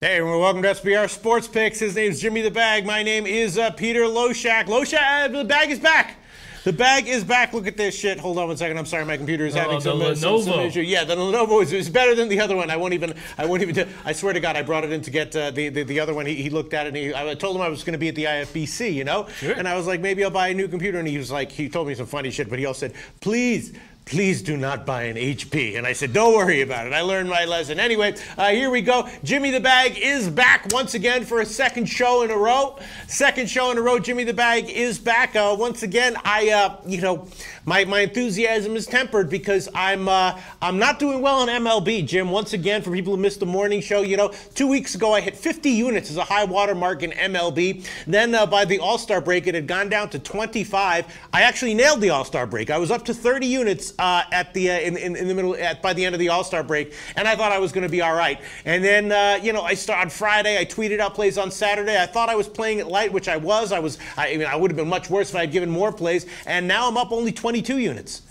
Hey, welcome to SBR Sports Picks. His name's Jimmy the Bag. My name is Peter Loshak. Loshak, the bag is back. The bag is back. Look at this shit. Hold on one second. I'm sorry, my computer is having some issue. Yeah, the Lenovo is better than the other one. I won't even. I swear to God, I brought it in to get the other one. He looked at it and I told him I was going to be at the IFBC, you know. Sure. And I was like, maybe I'll buy a new computer. And he was like, he told me some funny shit, but he also said, please do not buy an HP. And I said, don't worry about it. I learned my lesson. Anyway, here we go. Jimmy the Bag is back once again for a second show in a row. Jimmy the Bag is back. Once again, my enthusiasm is tempered because I'm not doing well on MLB, Jim. Once again, for people who missed the morning show, 2 weeks ago, I hit 50 units as a high water mark in MLB. Then by the All-Star break, it had gone down to 25. I actually nailed the All-Star break. I was up to 30 units at the in the middle by the end of the All-Star break, and I thought I was going to be all right. And then I started on Friday. I tweeted out plays on Saturday. I thought I was playing it light, which I was. I would have been much worse if I had given more plays. And now I'm up only 22 units.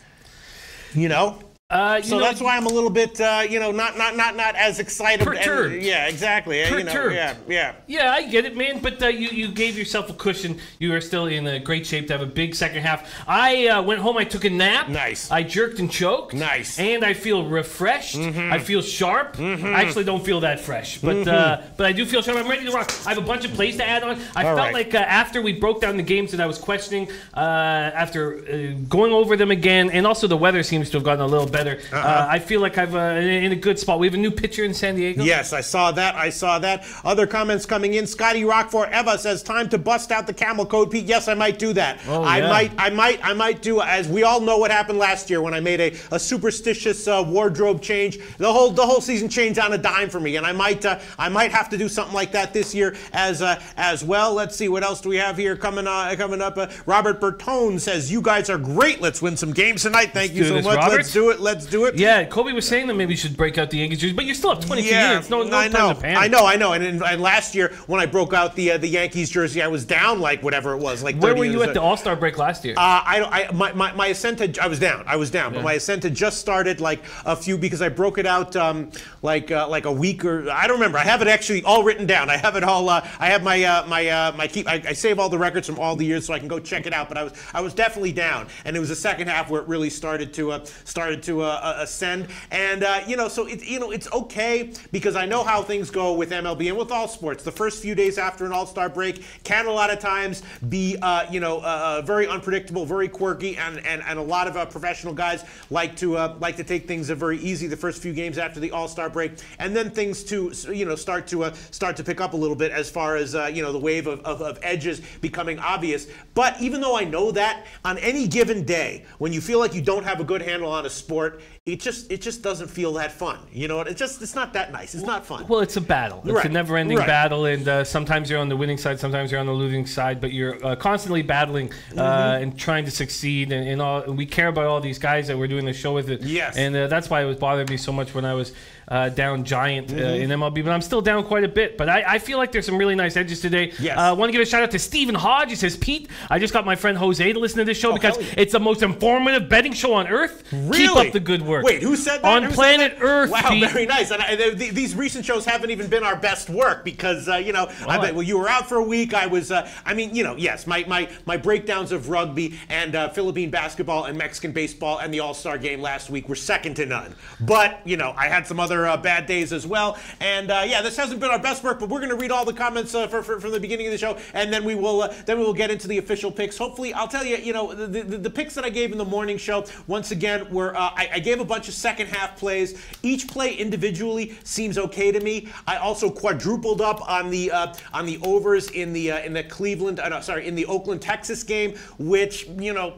So that's why I'm a little bit, not as excited. Perturbed. Yeah, exactly. Perturbed. Yeah. Yeah, I get it, man. But you gave yourself a cushion. You are still in a great shape to have a big second half. I went home. I took a nap. Nice. I jerked and choked. Nice. And I feel refreshed. Mm-hmm. I feel sharp. Mm-hmm. I actually don't feel that fresh, but I do feel sharp. I'm ready to rock. I have a bunch of plays to add on. I felt like after we broke down the games that I was questioning, after going over them again, and also the weather seems to have gotten a little better. I feel like I'm in a good spot. We have a new pitcher in San Diego. Yes, I saw that. Other comments coming in. Scotty Rock Forever says, time to bust out the camel code, Pete. Yes, I might do that. Oh, yeah. I might do, as we all know what happened last year when I made a superstitious wardrobe change. The whole season changed on a dime for me, and I might have to do something like that this year as well. Let's see, what else do we have here coming up? Robert Bertone says, you guys are great. Let's win some games tonight. Thank you so much. Robert. Let's do it. Yeah, Kobe was saying that maybe you should break out the Yankees jersey, but you're still up 22 units. No time to panic. I know. And last year when I broke out the Yankees jersey, I was down like whatever it was, like 30 Where were you units. at the All-Star break last year? My ascent had, I was down, Yeah. but my ascent had just started like a few because I broke it out like a week or I don't remember. I have it actually all written down. I have it all. I have I save all the records from all the years so I can go check it out. But I was definitely down, and it was the second half where it really started to ascend. And so it's okay because I know how things go with MLB and with all sports. The first few days after an All-Star break can a lot of times be very unpredictable, very quirky, and a lot of professional guys like to take things very easy the first few games after the All-Star break, and then things start to pick up a little bit as far as the wave of edges becoming obvious. But even though I know that, on any given day when you feel like you don't have a good handle on a sport, it just doesn't feel that fun. It's not that nice. It's not fun. Well, it's a battle. It's a never-ending battle, and sometimes you're on the winning side, sometimes you're on the losing side, but you're constantly battling and trying to succeed. And all. And we care about all these guys that we're doing the show with. Yes. And that's why it was bothering me so much when I was down giant in MLB, but I'm still down quite a bit. But I feel like there's some really nice edges today. Yes. I want to give a shout out to Stephen Hodge. He says, Pete, I just got my friend Jose to listen to this show because it's the most informative betting show on earth. Really? Keep up the good work. Wait, who said that? On planet Earth, Wow, Pete. very nice. And these recent shows haven't even been our best work because, you were out for a week. I was, yes, my breakdowns of rugby and Philippine basketball and Mexican baseball and the All-Star game last week were second to none. But, I had some other bad days as well. And, this hasn't been our best work, but we're going to read all the comments from the beginning of the show, and then we will get into the official picks. Hopefully, I'll tell you, the picks that I gave in the morning show, once again, were I gave a bunch of second half plays. Each play individually seems okay to me. I also quadrupled up on the overs in the Oakland, Texas game, which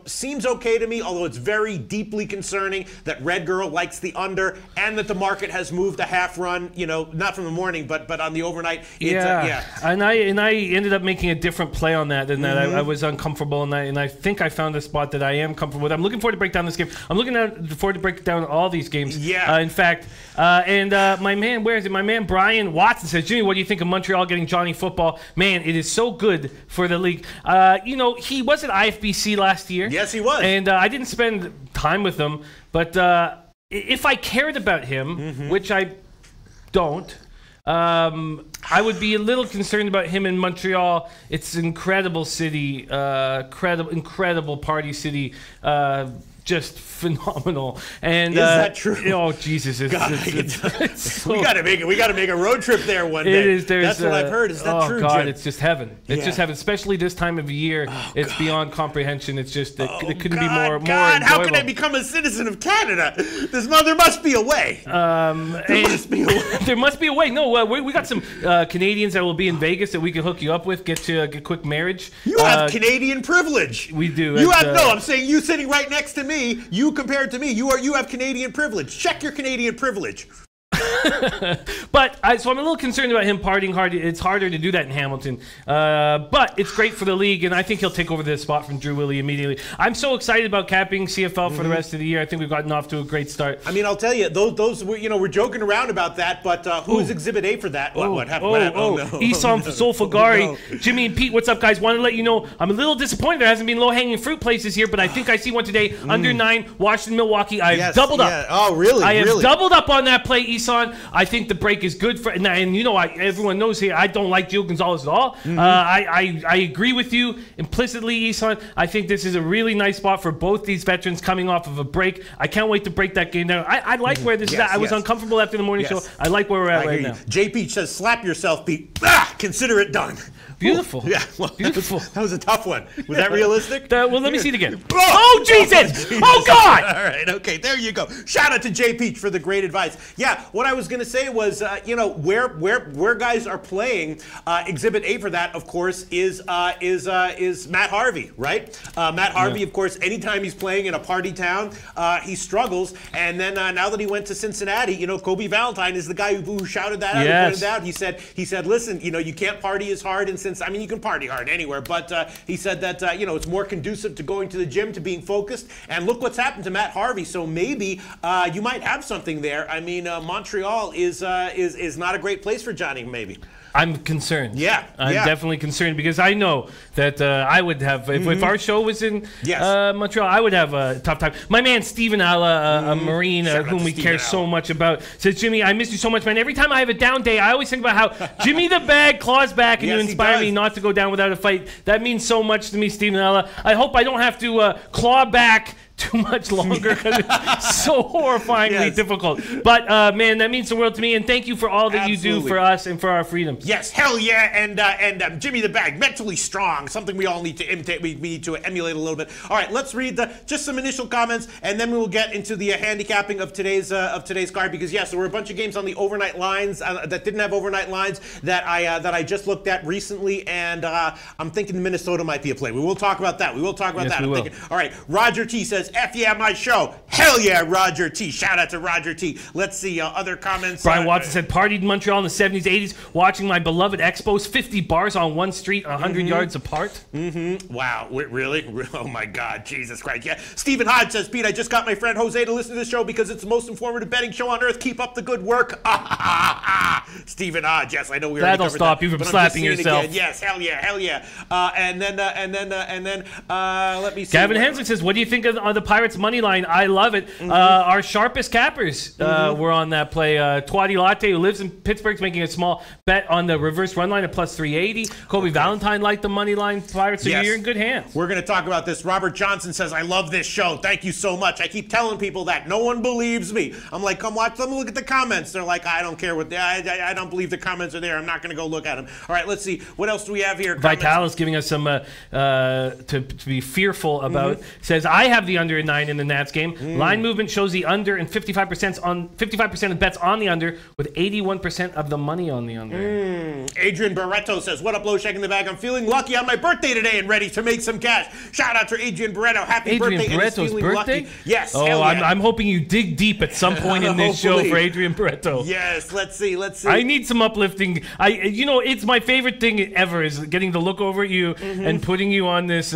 seems okay to me. Although it's very deeply concerning that Red Girl likes the under and that the market has moved a half run. Not from the morning, but on the overnight. And I ended up making a different play on that, and that I was uncomfortable, and I think I found a spot that I am comfortable with. I'm looking forward to break down this game. I'm looking forward to break down all these games. Yeah. In fact, my man, where is it? My man Brian Watson says, Jimmy, what do you think of Montreal getting Johnny Football? Man, it is so good for the league. He was at IFBC last year. Yes, he was. And I didn't spend time with him, but if I cared about him, which I don't, I would be a little concerned about him in Montreal. It's an incredible city, incredible party city. Just phenomenal. And is that true? Oh Jesus! We got to make it. We got to make a road trip there one day. It is. That's what I've heard. Is that true? Oh God, Jim? it's just heaven. It's just heaven, especially this time of year. It's beyond comprehension. It's just it couldn't be more enjoyable. How can I become a citizen of Canada? There must be a way. There must be a way. There must be a way. No, we got some Canadians that will be in Vegas that we can hook you up with. Get a quick marriage. You have Canadian privilege. We do. You have no. I'm saying you sitting right next to me. You compared to me, you have Canadian privilege. Check your Canadian privilege. But so I'm a little concerned about him partying hard. It's harder to do that in Hamilton. But it's great for the league, and I think he'll take over the spot from Drew Willie immediately. I'm so excited about capping CFL for the rest of the year. I think we've gotten off to a great start. I mean, I'll tell you, those we're joking around about that, but who's Exhibit A for that? What happened? What happened? No. Isom Solfagari, Jimmy and Pete, what's up, guys? Want to let you know I'm a little disappointed there hasn't been low-hanging fruit places here, but I think I see one today. Under 9, Washington, Milwaukee. I've doubled up. Oh, really? I have doubled up on that play, Isom. I think the break is good for, and everyone knows here I don't like Gio Gonzalez at all. I agree with you implicitly, Isan. I think this is a really nice spot for both these veterans coming off of a break. I can't wait to break that game down. I like where this is at. I was uncomfortable after the morning show. I like where we're at right now. J. Peach says, slap yourself, Pete. Consider it done. Beautiful. Yeah, well, beautiful. That was a tough one. Was that realistic? Well, let me see it again. Oh, Jesus! Oh, God! All right, okay, there you go. Shout out to J. Peach for the great advice. Yeah, what I was going to say was, where guys are playing, Exhibit A for that, of course, is Matt Harvey, right? Matt Harvey, of course, anytime he's playing in a party town, he struggles. And then now that he went to Cincinnati, Kobe Valentine is the guy who shouted that out. Yes. Pointed out. He said, listen, you can't party as hard in Cincinnati. I mean, you can party hard anywhere, but he said that it's more conducive to going to the gym, to being focused. And look what's happened to Matt Harvey. So maybe you might have something there. I mean, Montreal is not a great place for Johnny. Maybe. I'm concerned. Yeah, I'm definitely concerned because I know that I would have, if our show was in Montreal, I would have a tough time. My man Stephen Alla, a Marine whom we care so much about, says, Jimmy, I miss you so much, man. Every time I have a down day, I always think about how Jimmy the Bag claws back and you inspire me not to go down without a fight. That means so much to me, Stephen Alla. I hope I don't have to claw back too much longer because it's so horrifyingly difficult. But man, that means the world to me, and thank you for all that you do for us and for our freedoms. Yes, hell yeah, and Jimmy the Bag, mentally strong, something we all need to imitate. We need to emulate a little bit. All right, let's read just some initial comments, and then we will get into the handicapping of today's card. Because yes, there were a bunch of games on the overnight lines that didn't have overnight lines that I just looked at recently, and I'm thinking Minnesota might be a play. We will talk about that. We will talk about that. I'm thinking. All right, Roger T says, F yeah, my show. Hell yeah, Roger T. Shout out to Roger T. Let's see other comments. Brian Watson said, partied in Montreal in the 70s, 80s, watching my beloved Expos, 50 bars on one street, 100 yards apart. Wow, really? Oh my God, Jesus Christ. Yeah. Stephen Hodge says, Pete, I just got my friend Jose to listen to this show because it's the most informative betting show on earth. Keep up the good work. Stephen Hodge, yes, I know we already covered that. That'll stop you from slapping yourself. Yes, hell yeah. And then let me see. Gavin Hensley says, what do you think of the Pirates money line? I love it. Our sharpest cappers were on that play. Twadi Latte, who lives in Pittsburgh, is making a small bet on the reverse run line at plus 380. Kobe Valentine liked the money line Pirates, so you're in good hands. We're going to talk about this. Robert Johnson says, I love this show. Thank you so much. I keep telling people that. No one believes me. I'm like, come watch. Let me look at the comments. They're like, I don't care what. I don't believe the comments are there. I'm not going to go look at them. All right, let's see. What else do we have here? Vitalis giving us some to be fearful about. Says, I have the under 9 in the Nats game. Line movement shows the under and 55% of bets on the under with 81% of the money on the under. Adrian Barreto says, what up, Loshak in the bag? I'm feeling lucky on my birthday today and ready to make some cash. Shout out to Adrian Barreto. Happy birthday. Barreto's birthday? Lucky. Yes. Oh, yeah. I'm hoping you dig deep at some point in this show for Adrian Barreto. Yes, let's see. I need some uplifting. It's my favorite thing ever is getting to look over at you and putting you on this,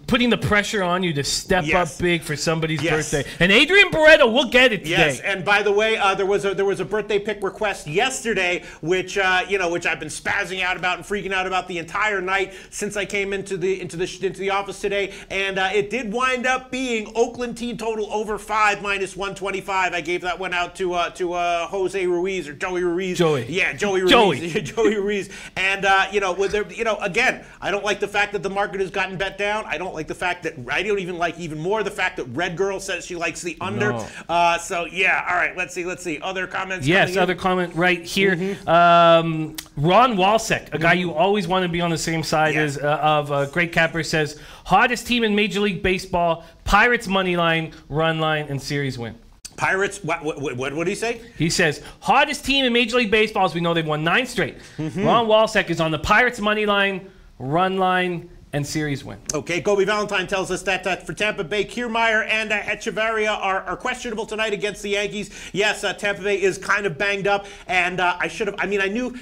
putting the pressure on you to step up big for somebody's birthday. And Adrian Barreto will get it today. Yes, and by the way, there was a birthday pick request yesterday, which I've been spazzing out about and freaking out about the entire night since I came into the office today, and it did wind up being Oakland team total over 5 minus 125. I gave that one out to Jose Ruiz or Joey Ruiz. Joey. Yeah, Joey Ruiz. Joey Ruiz. And, again, I don't like the fact that the market has gotten bet down. I don't like the fact that, I don't even like even more the fact that Red Girl says she likes the under. No. So, yeah, all right, let's see. Other comments? Yes, other comment right here. Ron Walsek, a guy you always want to be on the same side as of Great Capper, says, hottest team in Major League Baseball, Pirates money line, run line, and series win. Pirates, what did he say? He says, hottest team in Major League Baseball, as we know they've won 9 straight. Ron Walsek is on the Pirates money line, run line, and series win. Okay, Gobi Valentine tells us that for Tampa Bay, Kiermaier and Echeverria are questionable tonight against the Yankees. Yes, Tampa Bay is kind of banged up, and I knew...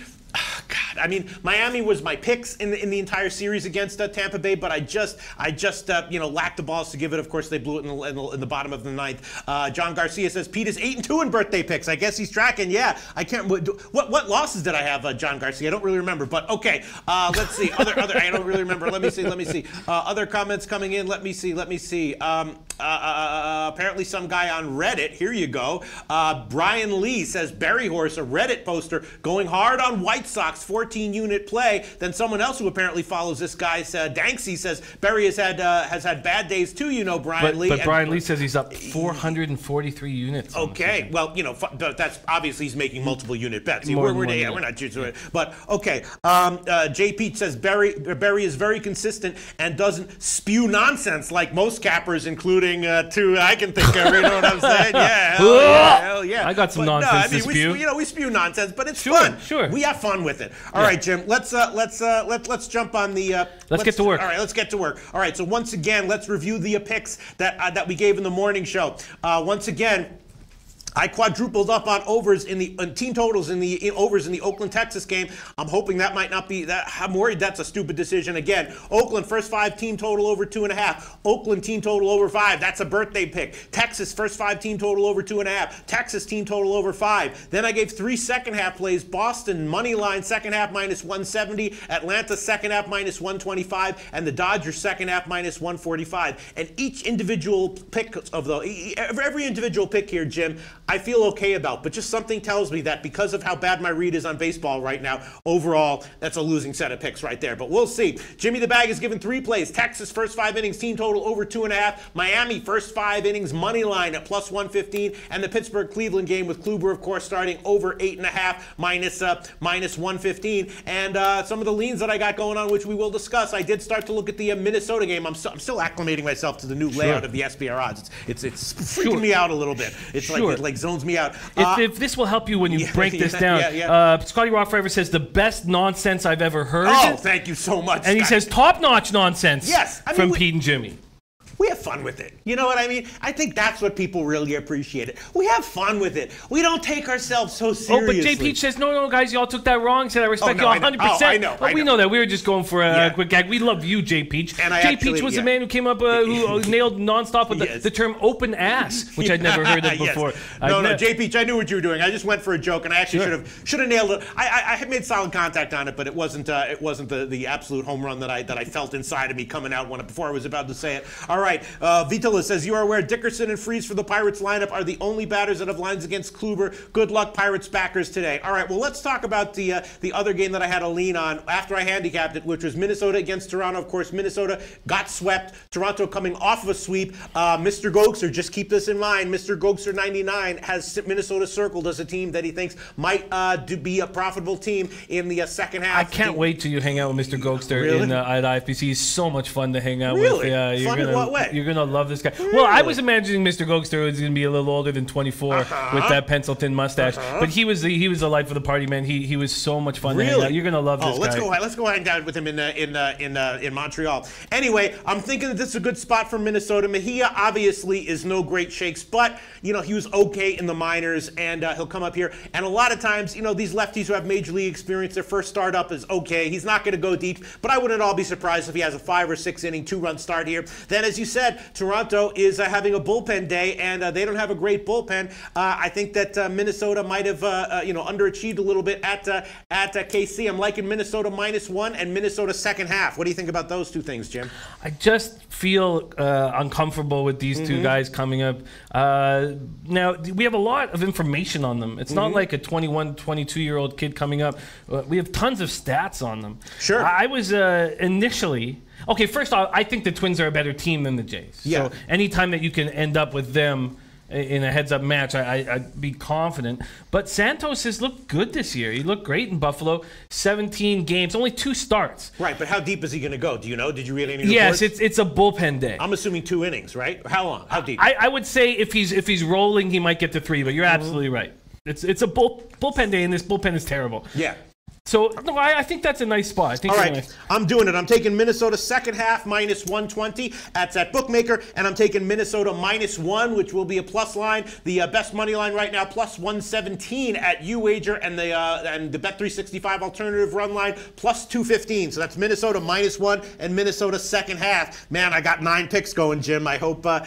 Miami was my picks in the entire series against Tampa Bay, but I just lacked the balls to give it. Of course, they blew it in the bottom of the 9th. John Garcia says Pete is 8-2 in birthday picks. I guess he's tracking. Yeah, I can't. What losses did I have, John Garcia? I don't really remember, but okay. Let's see. Other. I don't really remember. Let me see. Other comments coming in. Let me see. Apparently, some guy on Reddit. Here you go. Brian Lee says Barry Horse, a Reddit poster, going hard on White Sox 14-unit play. Then someone else who apparently follows this guy, Danksy, says Barry has had bad days too. Brian Lee. But Brian Lee says he's up 443 units. Okay, well, that's obviously he's making multiple unit bets. We're not used to it. But okay, J. Pete says Barry is very consistent and doesn't spew nonsense like most cappers, including two I can think of. You know what I'm saying? Yeah, hell yeah. I got some nonsense to spew. We spew nonsense, but it's fun. Sure. We have fun with it. All right, Jim. Let's jump on the. Let's get to work. All right, let's get to work. All right. So once again, let's review the picks that we gave in the morning show. Once again, I quadrupled up on overs in the team totals in the overs in the Oakland, Texas game. I'm hoping that might not be that. I'm worried that's a stupid decision again. Oakland first 5 team total over 2.5. Oakland team total over 5. That's a birthday pick. Texas first 5 team total over 2.5. Texas team total over 5. Then I gave 3 second half plays. Boston money line second half minus 170. Atlanta second half minus 125, and the Dodgers second half minus 145. And each individual pick of every individual pick here, Jim, I feel okay about, but just something tells me that because of how bad my read is on baseball right now, overall, that's a losing set of picks right there. But we'll see. Jimmy the Bag is given 3 plays. Texas first 5 innings, team total over 2.5. Miami first 5 innings, money line at plus 115. And the Pittsburgh-Cleveland game with Kluber, of course, starting over 8.5, minus 115. And some of the leans that I got going on, which we will discuss, I did start to look at the Minnesota game. I'm still acclimating myself to the new layout of the SBR odds. It's freaking me out a little bit. It's like zones me out. If this will help you when you break this down, Scotty Rock Forever says the best nonsense I've ever heard. Oh, thank you so much. And he says top-notch nonsense. Yes, from Pete and Jimmy. We have fun with it. You know what I mean? I think that's what people really appreciate it. We have fun with it. We don't take ourselves so seriously. Oh, but J. Peach says, no, guys, y'all took that wrong. He said, I respect you 100%. I know. We know that. We were just going for a quick gag. We love you, J. Peach. J. Peach was the man who came up, who nailed nonstop with the term open ass, which I'd never heard of before. No, J. Peach, I knew what you were doing. I just went for a joke, and I actually should have nailed it. I had made solid contact on it, but it wasn't the absolute home run that I felt inside of me coming out before I was about to say it. All right, Vito says, you are aware Dickerson and Freese for the Pirates lineup are the only batters that have lines against Kluber. Good luck, Pirates backers today. All right, well, let's talk about the other game that I had a lean on after I handicapped it, which was Minnesota against Toronto. Of course, Minnesota got swept. Toronto coming off of a sweep. Mr. Gokster, just keep this in mind, Mr. Gokster 99 has Minnesota circled as a team that he thinks might be a profitable team in the second half. I can't wait till you hang out with Mr. Gokster at IFBC. He's so much fun to hang out with. Yeah, fun in what way? You're going to love this guy. Really? Well, I was imagining Mr. Gokster was going to be a little older than 24 with that pencil thin mustache, but he was the life of the party, man. He was so much fun. Really? You're going to love this guy. Let's go hang out with him in Montreal. Anyway, I'm thinking that this is a good spot for Minnesota. Mejia obviously is no great shakes, but he was okay in the minors, and he'll come up here. And a lot of times, these lefties who have major league experience, their first start up is okay. He's not going to go deep, but I wouldn't at all be surprised if he has a 5 or 6 inning 2-run start here. Then, as you said, Toronto is having a bullpen day, and they don't have a great bullpen. I think that Minnesota might have underachieved a little bit at KC. I'm liking Minnesota -1 and Minnesota second half. What do you think about those two things, Jim? I just feel uncomfortable with these two guys coming up. Now, we have a lot of information on them. It's not like a 21, 22-year-old kid coming up. We have tons of stats on them. Sure. I was initially... Okay, first off, I think the Twins are a better team than the Jays. Yeah. So anytime that you can end up with them in a heads-up match, I'd be confident. But Santos has looked good this year. He looked great in Buffalo. 17 games, only 2 starts. Right, but how deep is he going to go? Do you know? Did you read any reports? Yes, it's a bullpen day. I'm assuming 2 innings, right? How long? How deep? I would say if he's rolling, he might get to 3. But you're absolutely right. It's a bullpen day, and this bullpen is terrible. Yeah. So, no, I think that's a nice spot. I think all right, I'm doing it. I'm taking Minnesota second half -120. That's at Bookmaker. And I'm taking Minnesota -1, which will be a plus line. The best money line right now, +117 at UWager, and the Bet365 alternative run line, +215. So that's Minnesota -1 and Minnesota second half. Man, I got 9 picks going, Jim. I hope, I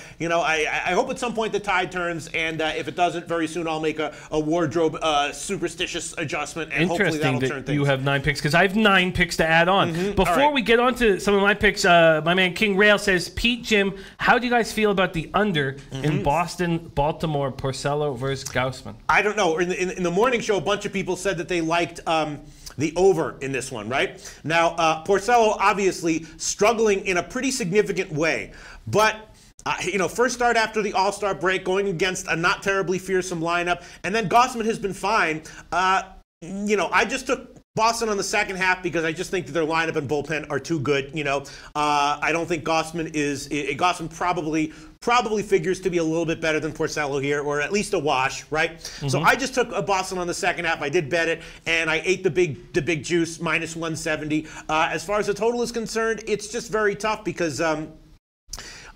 hope at some point the tide turns. And if it doesn't, very soon I'll make a wardrobe superstitious adjustment. And hopefully that'll turn things. You have 9 picks because I have 9 picks to add on. Before we get on to some of my picks, my man King Rail says, Pete, Jim, how do you guys feel about the under in Boston, Baltimore, Porcello versus Gaussman? I don't know. In the morning show, a bunch of people said that they liked the over in this one, right? Now, Porcello obviously struggling in a pretty significant way, but first start after the All-Star break, going against a not terribly fearsome lineup, and then Gaussman has been fine. I just took Boston on the second half because I just think that their lineup and bullpen are too good. I don't think Gaussman probably figures to be a little bit better than Porcello here, or at least a wash, right? So I just took Boston on the second half. I did bet it, and I ate the big juice, -170. As far as the total is concerned, it's just very tough because.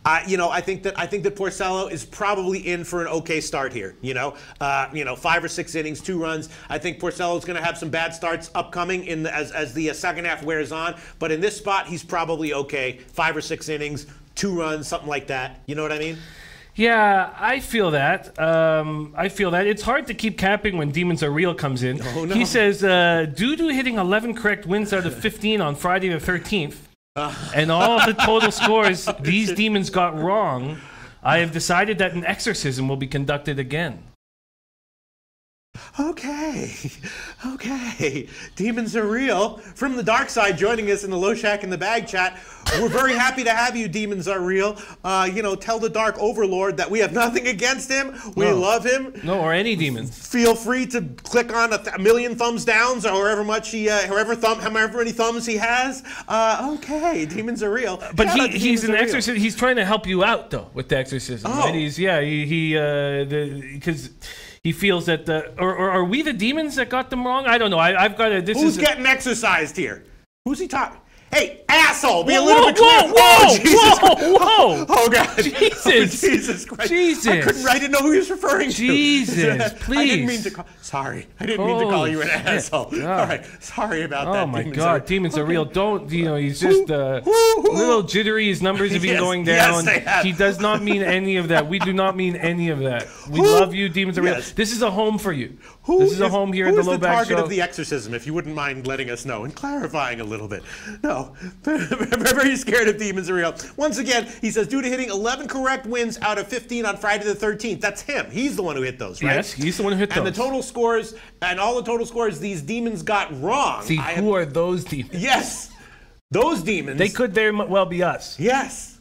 I think that Porcello is probably in for an okay start here. 5 or 6 innings, 2 runs. I think Porcello is going to have some bad starts upcoming as the second half wears on. But in this spot, he's probably okay. 5 or 6 innings, 2 runs, something like that. You know what I mean? Yeah, I feel that. It's hard to keep capping when Demons Are Real comes in. Oh, no. He says, due to hitting 11 correct wins out of 15 on Friday the 13th, and all of the total scores these demons got wrong, I have decided that an exorcism will be conducted again. Okay. Demons Are Real. From the dark side, joining us in the Loshak in the Bag chat. We're very happy to have you, Demons Are Real. Tell the Dark Overlord that we have nothing against him. We love him. No, or any demons. Feel free to click on a million thumbs downs or however many thumbs he has. Okay, Demons Are Real. But he's an exorcist. He's trying to help you out though with the exorcism. Oh. Right? Because he feels that or are we the demons that got them wrong? I don't know. I've got a. Who's getting exercised here? Who's he talking? Hey, asshole! Be a Whoa, little bit clear. Whoa! Oh God! Jesus! Oh, Jesus Christ! Jesus! I didn't know who he was referring to. Jesus! Please! I didn't mean to call. Sorry, I didn't mean to call you an asshole. God. All right, sorry about that. Oh my God! Demons Are Real. Don't he's just a little jittery. His numbers have been going down. Yes, they have. He does not mean any of that. We do not mean any of that. We love you, Demons Are Real. Yes. This is a home for you. This is a home here at the Low Who's the Back target Show. of the exorcism? If you wouldn't mind letting us know and clarifying a little bit. No, very scared of Demons Are Real. Once again, he says due to hitting 11 correct wins out of 15 on Friday the 13th. That's him. He's the one who hit those, right? Yes, he's the one who hit those. And the total scores and all the total scores these demons got wrong. See, who are those demons? Yes, those demons. They could very well be us. Yes.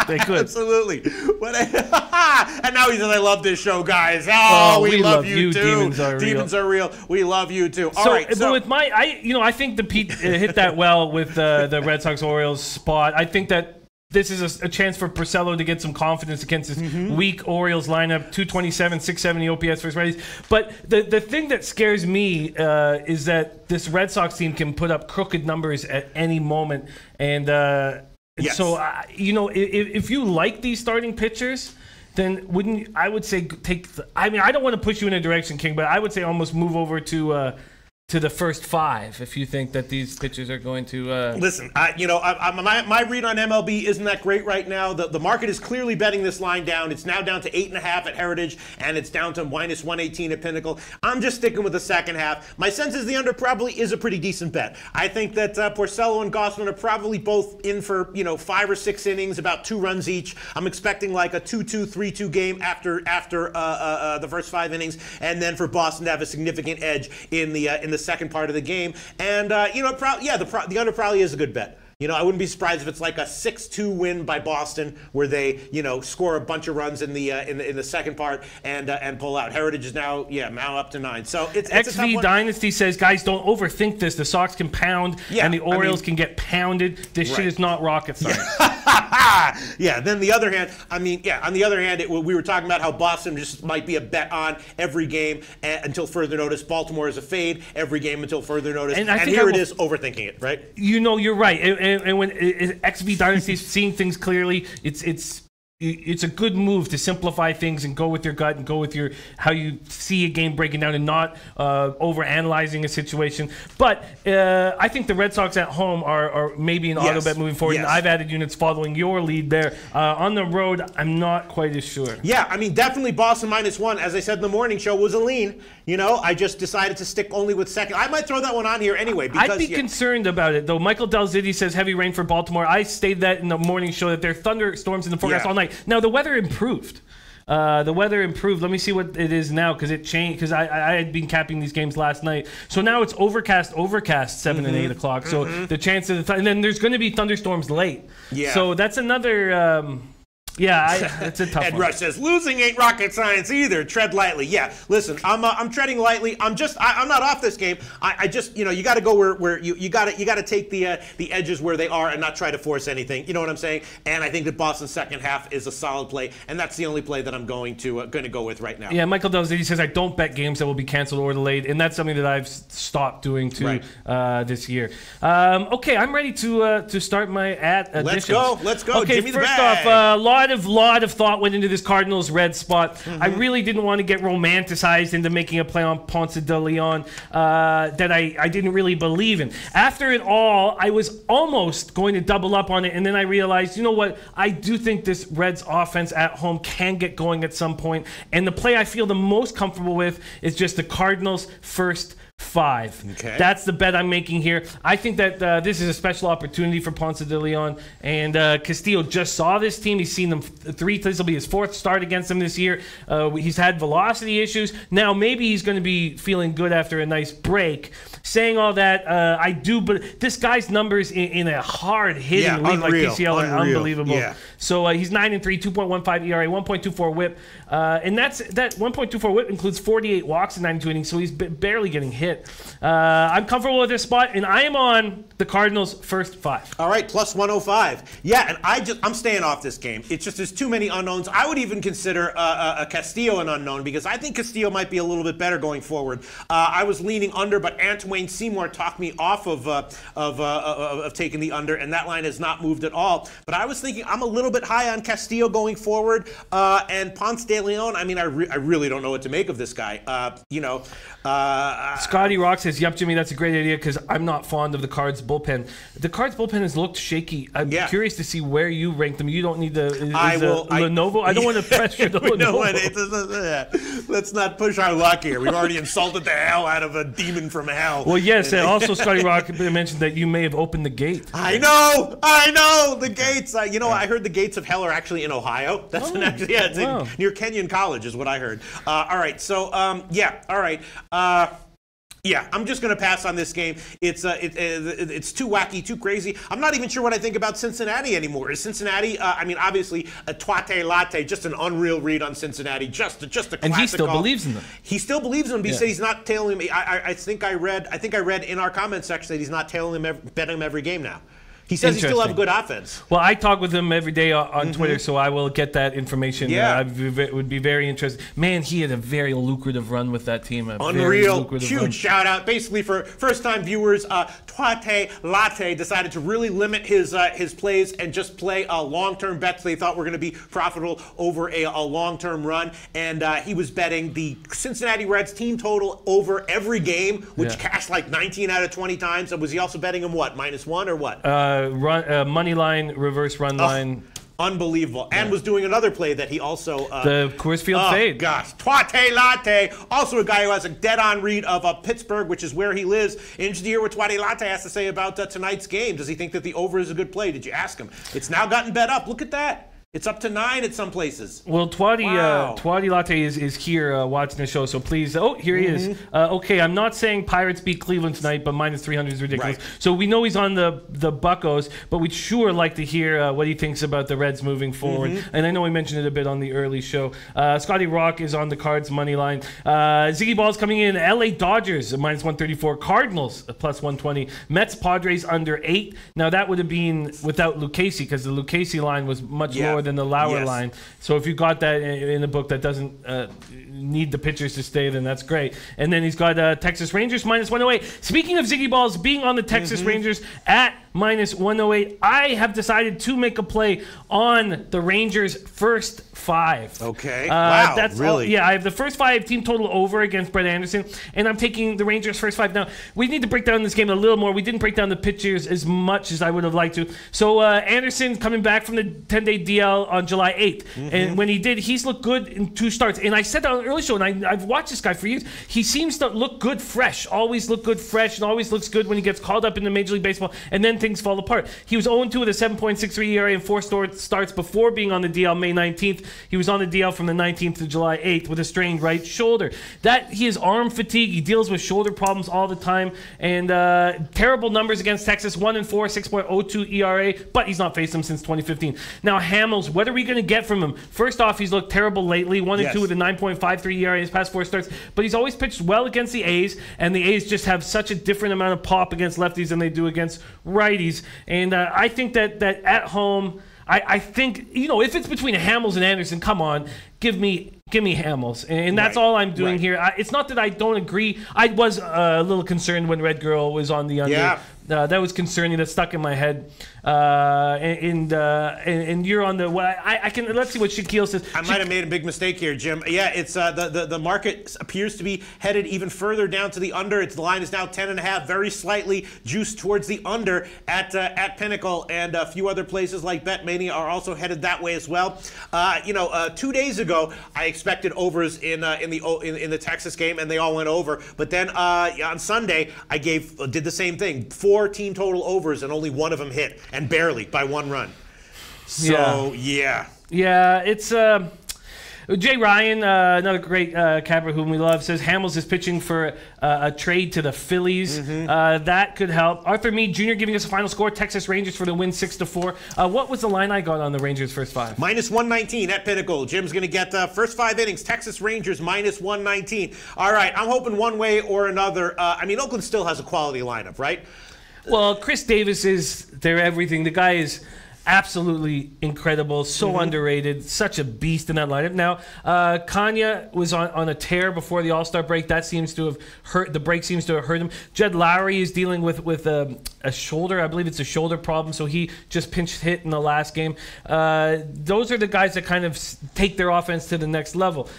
They could. Absolutely. And now he says, I love this show, guys. Oh, we love you too. Demons Are Real. We love you too. All right. But with I think the Pete hit that well with the Red Sox Orioles spot. I think that this is a chance for Porcello to get some confidence against this weak Orioles lineup, 227, 670 OPS versus righties. But the thing that scares me is that this Red Sox team can put up crooked numbers at any moment. And yes. So, if you like these starting pitchers, then I would say I don't want to push you in a direction, King, but I would say almost move over to to the first 5 if you think that these pitchers are going to listen. My read on MLB isn't that great right now. The market is clearly betting this line down. It's now down to 8.5 at Heritage, and it's down to -118 at Pinnacle. I'm just sticking with the second half. My sense is the under probably is a pretty decent bet. I think that Porcello and Gossman are probably both in for 5 or 6 innings, about 2 runs each. I'm expecting like a 2-2, 3-2 game after the first 5 innings, and then for Boston to have a significant edge in the second part of the game. And the under probably is a good bet. I wouldn't be surprised if it's like a 6-2 win by Boston, where they, score a bunch of runs in the second part and pull out. Heritage is now up to 9. So it's XV Dynasty says, guys, don't overthink this. The Sox can pound, and the Orioles can get pounded. This shit is not rocket science. Yeah. Then the other hand, on the other hand, we were talking about how Boston just might be a bet on every game until further notice. Baltimore is a fade every game until further notice. And here it is, overthinking it, right? You're right. And when XV Dynasty is seeing things clearly, it's a good move to simplify things and go with your gut and go with how you see a game breaking down and not over-analyzing a situation. But I think the Red Sox at home are maybe an auto bet moving forward. And I've added units following your lead there. On the road, I'm not quite as sure. Yeah, definitely Boston -1. As I said in the morning show, was a lean. I just decided to stick only with second. I might throw that one on here anyway. Because, I'd be concerned about it, though. Michael Delzidi says heavy rain for Baltimore. I stated that in the morning show that there are thunderstorms in the forecast all night. Now, the weather improved. Let me see what it is now, because it changed. Because I had been capping these games last night. So now it's overcast 7 and 8 o'clock. So the chance of and then there's going to be thunderstorms late. Yeah. So that's another. It's a tough Ed one. Rush says, losing ain't rocket science either. Tread lightly. Yeah, listen, I'm treading lightly. I'm not off this game. I just, you got to go where you got to take the edges where they are and not try to force anything. You know what I'm saying? And I think that Boston's second half is a solid play, and that's the only play that I'm going to go with right now. Yeah, Michael Delzidi says, I don't bet games that will be canceled or delayed, and that's something that I've stopped doing too this year. Okay, I'm ready to start my additions. Let's go. Okay, Give me the first bag. off, lot of thought went into this Cardinals red spot. I really didn't want to get romanticized into making a play on Ponce de Leon that I didn't really believe in. After it all, I was almost going to double up on it, and then I realized, you know what? I do think this Reds offense at home can get going at some point, and the play I feel the most comfortable with is just the Cardinals first 5. Okay. That's the bet I'm making here. I think that this is a special opportunity for Ponce de Leon, and Castillo just saw this team. He's seen them 3 times. This will be his 4th start against them this year. He's had velocity issues. Now maybe he's going to be feeling good after a nice break. Saying all that, I do, but this guy's numbers in a hard-hitting league like PCL are unbelievable. Yeah. So he's 9-3, 2.15 ERA, 1.24 WHIP, and that 1.24 WHIP includes 48 walks in 92 innings. So he's barely getting hit. I'm comfortable with this spot, and I am on the Cardinals first 5. All right, plus 105. Yeah, and I'm staying off this game. It's just there's too many unknowns. I would even consider a Castillo an unknown, because I think Castillo might be a little bit better going forward. I was leaning under, but Antoine Seymour talked me off of taking the under, and that line has not moved at all. But I was thinking I'm a little bit high on Castillo going forward, and Ponce de Leon. I really don't know what to make of this guy. Scotty Rock says, yep, Jimmy, that's a great idea, because I'm not fond of the Cards bullpen. The Cards bullpen has looked shaky. I'm curious to see where you rank them. You don't need Lenovo. I don't want to pressure the Lenovo. Let's not push our luck here. We've already insulted the hell out of a demon from hell. Well, yes, and also Scotty Rock mentioned that you may have opened the gate. I know, the gates. I heard the gates of hell are actually in Ohio. That's it's near Kenyon College is what I heard. All right, so all right. I'm just going to pass on this game. It's too wacky, too crazy. I'm not even sure what I think about Cincinnati anymore. Is Cincinnati? Obviously, a Tuate Latte, just an unreal read on Cincinnati, just a classic. And he still believes in them. He still believes in them. He said he's not tailing me. I think I read in our comment section that he's not tailing him, betting him every game now. He says he still have a good offense. Well, I talk with him every day on Twitter, so I will get that information. Yeah. It would be very interesting. Man, he had a very lucrative run with that team. Unreal. Huge shout out. Basically, for first-time viewers, Twate Latte decided to really limit his plays and just play long-term bets they thought were going to be profitable over a long-term run. And he was betting the Cincinnati Reds team total over every game, which cashed like 19 out of 20 times. And was he also betting him what, -1 or what? Money line, reverse run line. Unbelievable. And was doing another play that he also... the Coors Field fade. Gosh. Twate Latte. Also a guy who has a dead-on read of Pittsburgh, which is where he lives. Interested to hear what Twate Latte has to say about tonight's game. Does he think that the over is a good play? Did you ask him? It's now gotten bet up. Look at that. It's up to 9 at some places. Well, Twatty Latte is here watching the show, so please. Oh, here he is. Okay, I'm not saying Pirates beat Cleveland tonight, but -300 is ridiculous. Right. So we know he's on the Buccos, but we'd sure like to hear what he thinks about the Reds moving forward. And I know we mentioned it a bit on the early show. Scotty Rock is on the Cards money line. Ziggy Ball's coming in. LA Dodgers -134. Cardinals +120. Mets Padres under 8. Now that would have been without Lucchesi because the Lucchesi line was much lower than the Lauer line. So if you got that in a book that doesn't need the pitchers to stay, then that's great. And then he's got Texas Rangers -108. Speaking of Ziggy Balls being on the Texas Rangers at -108, I have decided to make a play on the Rangers' first 5. Okay. Wow. That's really? I have the first 5 team total over against Brett Anderson, and I'm taking the Rangers' first 5. Now, we need to break down this game a little more. We didn't break down the pitchers as much as I would have liked to. So Anderson coming back from the 10-day DL on July 8th. And when he did, he's looked good in 2 starts. And I said that on the early show, and I've watched this guy for years. He seems to look good fresh, always look good fresh, and always looks good when he gets called up into Major League Baseball, and then things fall apart. He was 0-2 with a 7.63 ERA and 4 starts before being on the DL May 19th. He was on the DL from the 19th to July 8th with a strained right shoulder. He has arm fatigue. He deals with shoulder problems all the time. And terrible numbers against Texas, 1-4, 6.02 ERA, but he's not faced them since 2015. Now, Hamels, what are we going to get from him? First off, he's looked terrible lately, 1-2 with a 9.53 ERA in his past 4 starts, but he's always pitched well against the A's, and the A's just have such a different amount of pop against lefties than they do against righties. And I think that at home, I think, if it's between Hamels and Anderson, come on, give me Hamels. And that's all I'm doing here. It's not that I don't agree. I was a little concerned when Red Girl was on the under. Yeah. That was concerning. That stuck in my head. And you're on the. I can. Let's see what Shaquille says. I might have made a big mistake here, Jim. Yeah, it's the market appears to be headed even further down to the under. The line is now 10.5, very slightly juiced towards the under at Pinnacle, and a few other places like BetMania are also headed that way as well. 2 days ago, I expected overs in the Texas game, and they all went over. But then on Sunday, I did the same thing. 4 team total overs, and only one of them hit, and barely by 1 run. So yeah, it's Jay Ryan, another great capper whom we love, says Hamels is pitching for a trade to the Phillies. That could help. Arthur Mead Jr. giving us a final score. Texas Rangers for the win, 6-4. What was the line I got on the Rangers' first 5? -119 at Pinnacle. Jim's going to get first 5 innings. Texas Rangers -119. All right, I'm hoping one way or another. Oakland still has a quality lineup, right? Well, Chris Davis is their everything. The guy is absolutely incredible, so underrated, such a beast in that lineup. Now, Kanya was on a tear before the All-Star break. That seems to have hurt. The break seems to have hurt him. Jed Lowry is dealing with a shoulder. I believe it's a shoulder problem, so he just pinch hit in the last game. Those are the guys that kind of take their offense to the next level.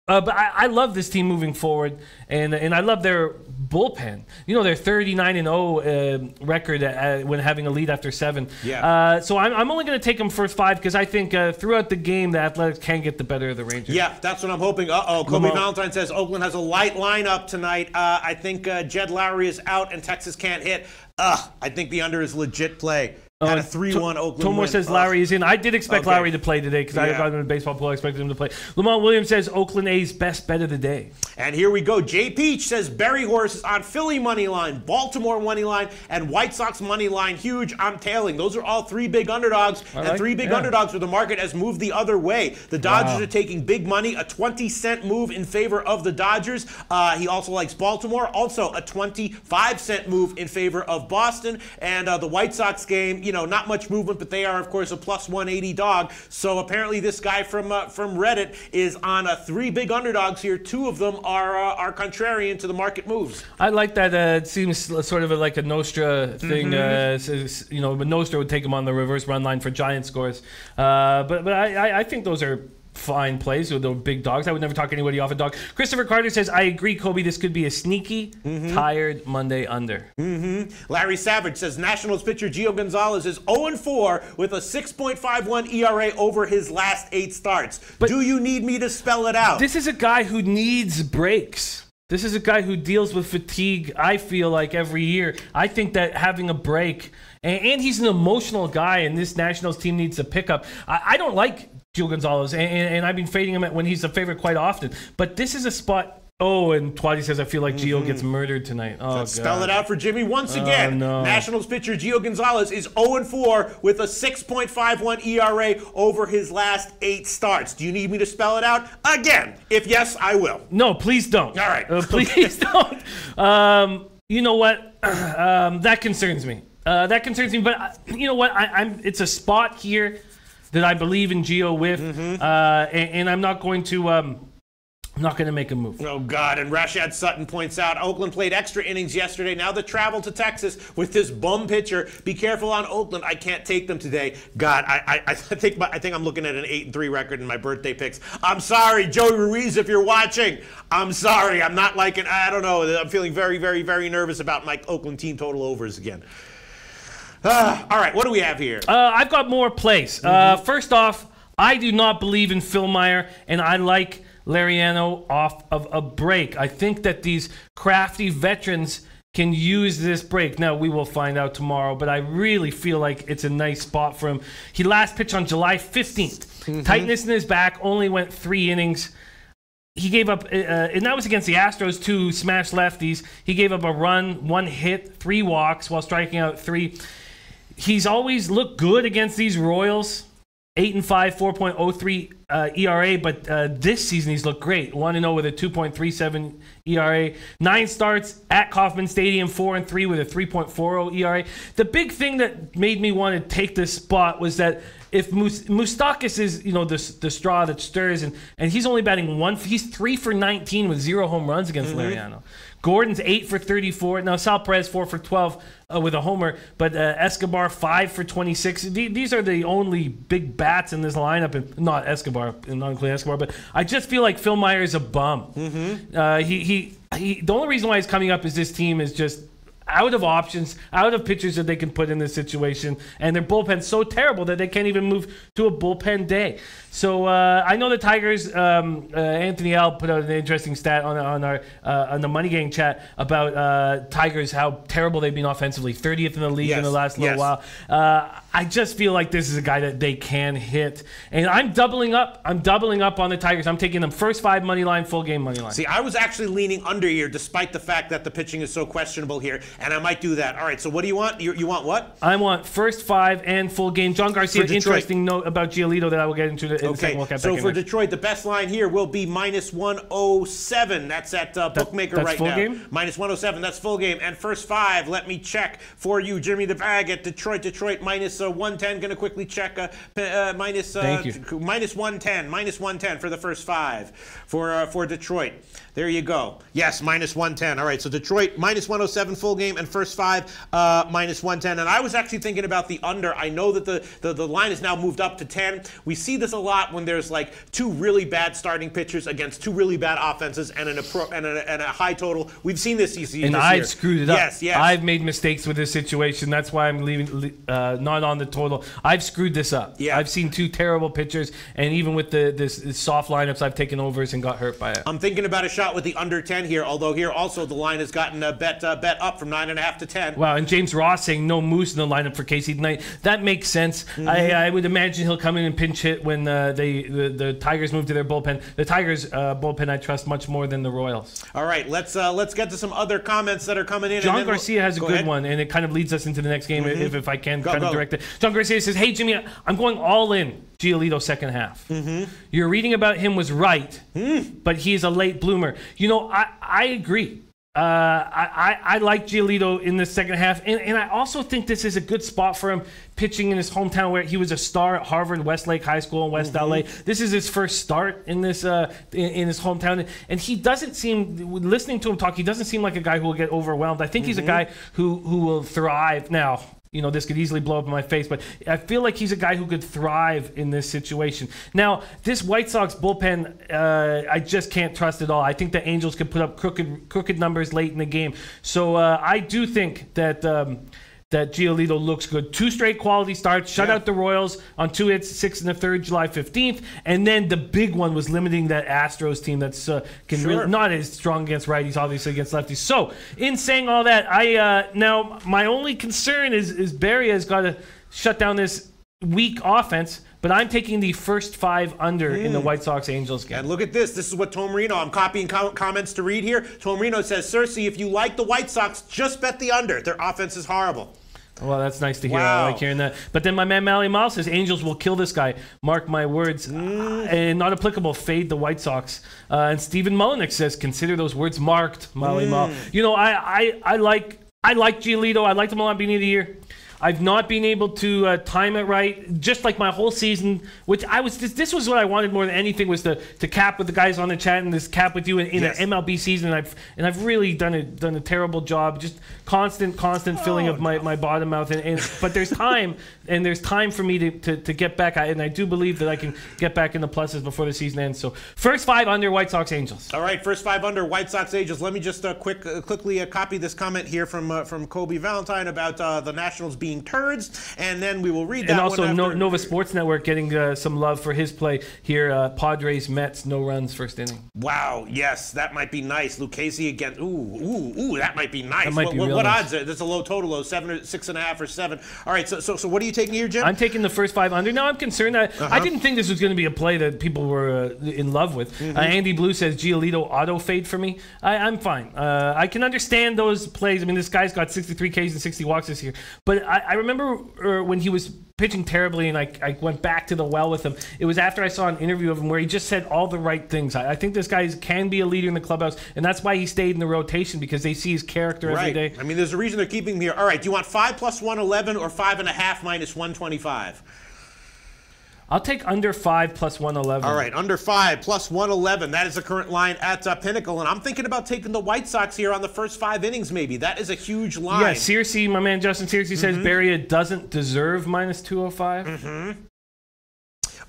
But I love this team moving forward, and I love their bullpen. They're 39-0 record when having a lead after 7. Yeah. So I'm only going to take them first 5 because I think throughout the game the Athletics can get the better of the Rangers. Yeah, that's what I'm hoping. Kobe Valentine says Oakland has a light lineup tonight. I think Jed Lowry is out and Texas can't hit. I think the under is legit play. Had a 3-1 Oakland Tomor win. says Lowry is in. I did expect Lowry to play today because I got him in the baseball pool. I expected him to play. Lamont Williams says Oakland A's best bet of the day. And here we go. Jay Peach says Berry Horse is on Philly money line, Baltimore money line, and White Sox money line. Huge. I'm tailing. Those are all three big underdogs, and three big underdogs where the market has moved the other way. The Dodgers are taking big money, a 20-cent move in favor of the Dodgers. He also likes Baltimore, also a 25-cent move in favor of Boston. And the White Sox game, you know, not much movement, but they are, of course, a plus 180 dog. So apparently this guy from Reddit is on three big underdogs here. Two of them are contrarian to the market moves. I like that. It seems sort of like a Nostra thing. You know, but Nostra would take him on the reverse run line for giant scores. But I think those are fine plays with the big dogs. I would never talk anybody off a dog. Christopher Carter says, I agree, Kobe. This could be a sneaky, tired Monday under. Larry Savage says Nationals pitcher Gio Gonzalez is 0-4 with a 6.51 ERA over his last 8 starts. But do you need me to spell it out? This is a guy who needs breaks. This is a guy who deals with fatigue, I feel like, every year. I think that having a break, and he's an emotional guy, and this Nationals team needs a pickup. I don't like Gio Gonzalez, and I've been fading him when he's a favorite quite often. But this is a spot. Oh, and Twatty says, I feel like Gio gets murdered tonight. Oh, God. Spell it out for Jimmy once again. No. Nationals pitcher Gio Gonzalez is 0-4 with a 6.51 ERA over his last 8 starts. Do you need me to spell it out again? If yes, I will. No, please don't. All right. Please don't. You know what? That concerns me. That concerns me. But you know what? It's a spot here that I believe in Gio with, and I'm not going to. I'm not going to make a move. Oh, God. And Rashad Sutton points out Oakland played extra innings yesterday. Now the travel to Texas with this bum pitcher. Be careful on Oakland. I can't take them today. God, I think I'm looking at an 8-3 record in my birthday picks. I'm sorry, Joey Ruiz, if you're watching. I'm sorry. I'm not liking, I don't know. I'm feeling very, very, very nervous about my Oakland team total overs again. All right, what do we have here? I've got more plays. First off, I do not believe in Phil Meyer, and I like Lariano off of a break. I think that these crafty veterans can use this break. Now, we will find out tomorrow, but I really feel like it's a nice spot for him. He last pitched on July 15th. Tightness in his back, only went 3 innings. He gave up, and that was against the Astros, 2 smash lefties. He gave up a run, 1 hit, 3 walks while striking out 3. He's always looked good against these Royals. 8-5, 4.03 ERA, but this season he's looked great. 1-0 with a 2.37 ERA. 9 starts at Kauffman Stadium, 4-3 with a 3.40 ERA. The big thing that made me want to take this spot was that if Moustakas is, you know, the straw that stirs, and he's only batting 1, he's 3 for 19 with 0 home runs against Lariano. Gordon's 8 for 34. Now Sal Perez 4 for 12 with a homer, but Escobar 5 for 26. These are the only big bats in this lineup, and not Escobar, not including Escobar. But I just feel like Phil Meyer is a bum. The only reason why he's coming up is this team is just out of options, out of pitchers that they can put in this situation, and their bullpen's so terrible that they can't even move to a bullpen day. So I know the Tigers. Anthony L put out an interesting stat on the Money Gang chat about Tigers, how terrible they've been offensively, 30th in the league in the last little while. I just feel like this is a guy that they can hit, and I'm doubling up. I'm doubling up on the Tigers. I'm taking them first 5 money line, full game money line. See, I was actually leaning under here, despite the fact that the pitching is so questionable here, and I might do that. All right. So what do you want? You want what? I want first 5 and full game. John Garcia, interesting note about Giolito that I will get into in a second. We'll so for Detroit, the best line here will be -107. That's at Bookmaker right full now. Game? -107. That's full game. And first 5, let me check for you, Jimmy the Bag at Detroit. Detroit -110. Going to quickly check Thank you. -110 for the first 5 for Detroit. There you go. Yes, -110. All right. So Detroit -107 full game and first 5 -110. And I was actually thinking about the under. I know that the line has now moved up to 10. We see this a lot when there's like 2 really bad starting pitchers against 2 really bad offenses and a high total. We've seen this this year. And I've screwed it up. Yes. I've made mistakes with this situation. That's why I'm leaving not on the total. I've screwed this up. Yeah. I've seen 2 terrible pitchers, and even with this soft lineups, I've taken overs and got hurt by it. I'm thinking about a shot with the under 10 here, although here also the line has gotten bet up from 9.5 to 10. Wow, and James Ross saying no Moose in the lineup for Casey tonight. That makes sense. I would imagine he'll come in and pinch hit when the Tigers move to their bullpen. The Tigers bullpen I trust much more than the Royals. All right, let's get to some other comments that are coming in. John Garcia has a good one, and it kind of leads us into the next game if I can direct it. John Garcia says, "Hey Jimmy, I'm going all in Giolito second half. Your reading about him was right, but he's a late bloomer." You know, I agree. I like Giolito in the second half, and I also think this is a good spot for him pitching in his hometown where he was a star at Harvard Westlake High School in West LA. This is his first start in this in his hometown, and he doesn't seem, listening to him talk, he doesn't seem like a guy who will get overwhelmed. I think he's a guy who will thrive. Now, you know, this could easily blow up in my face, but I feel like he's a guy who could thrive in this situation. Now, this White Sox bullpen, I just can't trust at all. I think the Angels could put up crooked numbers late in the game. So I do think that that Giolito looks good. 2 straight quality starts, shut out the Royals on 2 hits, 6 in the third, July 15th. And then the big one was limiting that Astros team that's not as strong against righties, obviously against lefties. So, in saying all that, now my only concern is Barry has got to shut down this weak offense, but I'm taking the first 5 under in the White Sox-Angels game. And look at this. This is what Tom Marino, I'm copying comments to read here. Tom Marino says, "Cersei, if you like the White Sox, just bet the under. Their offense is horrible." Well, that's nice to hear. Wow. I like hearing that. But then my man Mally Miles says, "Angels will kill this guy. Mark my words." And not applicable. Fade the White Sox. And Stephen Mullenix says, "Consider those words marked, Mally Miles." You know, I like Giolito. I liked him a lot beginning of the year. I've not been able to time it right, just like my whole season. Which this was what I wanted more than anything, was to cap with the guys on the chat and this cap with you in an MLB season. And I've really done a terrible job, just constant filling of my bottom mouth. But there's time, and there's time for me to get back. And I do believe that I can get back in the pluses before the season ends. So first 5 under White Sox Angels. All right, first 5 under White Sox Angels. Let me just quickly copy this comment here from Kobe Valentine about the Nationals being turds, and then we will read that. And also one after. Nova Sports Network getting some love for his play here. Padres Mets, no runs first inning. Wow, yes, that might be nice. Lucchesi again. Ooh, that might be nice. That might be real what nice. odds? That's a low total, 7 or 6.5 or 7. All right, so what are you taking here, Jim? I'm taking the first 5 under. Now I'm concerned. I didn't think this was going to be a play that people were in love with. Andy Blue says Giolito auto fade for me. I'm fine. I can understand those plays. I mean, this guy's got 63 Ks and 60 walks this year. But I remember when he was pitching terribly and I went back to the well with him, it was after I saw an interview of him where he just said all the right things. I think this guy can be a leader in the clubhouse, and that's why he stayed in the rotation, because they see his character every day. I mean, there's a reason they're keeping him here. All right, do you want 5 plus 111 or 5.5 minus 125? I'll take under 5 plus 111. All right, under 5 plus 111. That is the current line at Pinnacle. And I'm thinking about taking the White Sox here on the first 5 innings, maybe. That is a huge line. Yeah, Searcy, my man Justin Searcy says Barria doesn't deserve minus 205.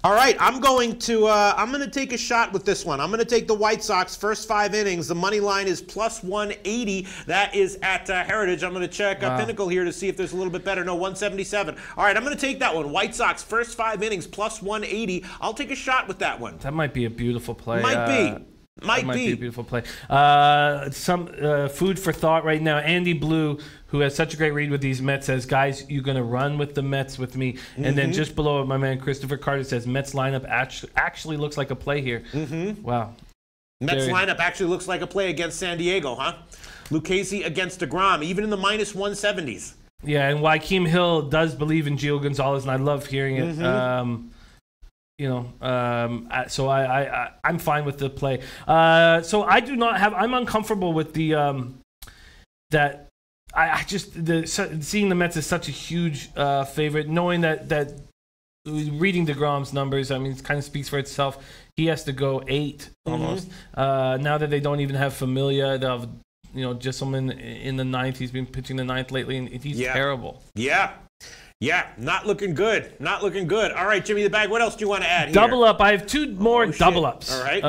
All right, I'm going to take a shot with this one. I'm going to take the White Sox first 5 innings. The money line is plus 180. That is at Heritage. I'm going to check Pinnacle here to see if there's a little bit better. No, 177. All right, I'm going to take that one. White Sox first 5 innings plus 180. I'll take a shot with that one. That might be a beautiful play. Might be a beautiful play. Some food for thought right now. Andy Blue, who has such a great read with these Mets, says, "Guys, you're going to run with the Mets with me." And then just below it, my man Christopher Carter says, "Mets lineup actually looks like a play here." Wow. Mets lineup actually looks like a play against San Diego, huh? Lucchesi against DeGrom, even in the minus 170s. Yeah, and Joaquin Hill does believe in Gio Gonzalez, and I love hearing it. So I'm fine with the play. So I do not have. I'm uncomfortable with the that. Seeing the Mets as such a huge favorite, knowing that reading DeGrom's numbers, I mean, it kind of speaks for itself. He has to go 8 almost. Now that they don't even have Familia, they'll have Jesselman in the 9th. He's been pitching the 9th lately, and he's terrible. Yeah, not looking good. Not looking good. All right, Jimmy the Bag, what else do you want to add here? Double up. I have 2 more double ups. All right.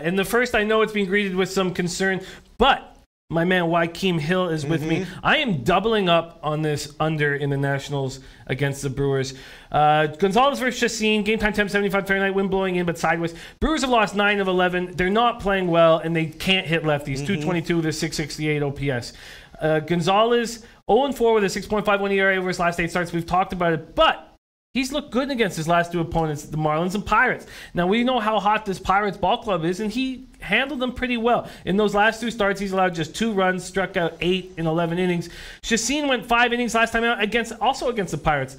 And the first, I know it's being greeted with some concern, but my man Joaquin Hill is with me. I am doubling up on this under in the Nationals against the Brewers. Gonzalez versus Chacin, game time temp 75 Fahrenheit, wind blowing in but sideways. Brewers have lost 9 of 11. They're not playing well, and they can't hit lefties. 222 with a 668 OPS. Gonzalez, 0-4 with a 6.51 ERA over his last 8 starts. We've talked about it, but he's looked good against his last 2 opponents, the Marlins and Pirates. Now, we know how hot this Pirates ball club is, and he handled them pretty well. In those last 2 starts, he's allowed just 2 runs, struck out 8 in 11 innings. Chacin went 5 innings last time out also against the Pirates.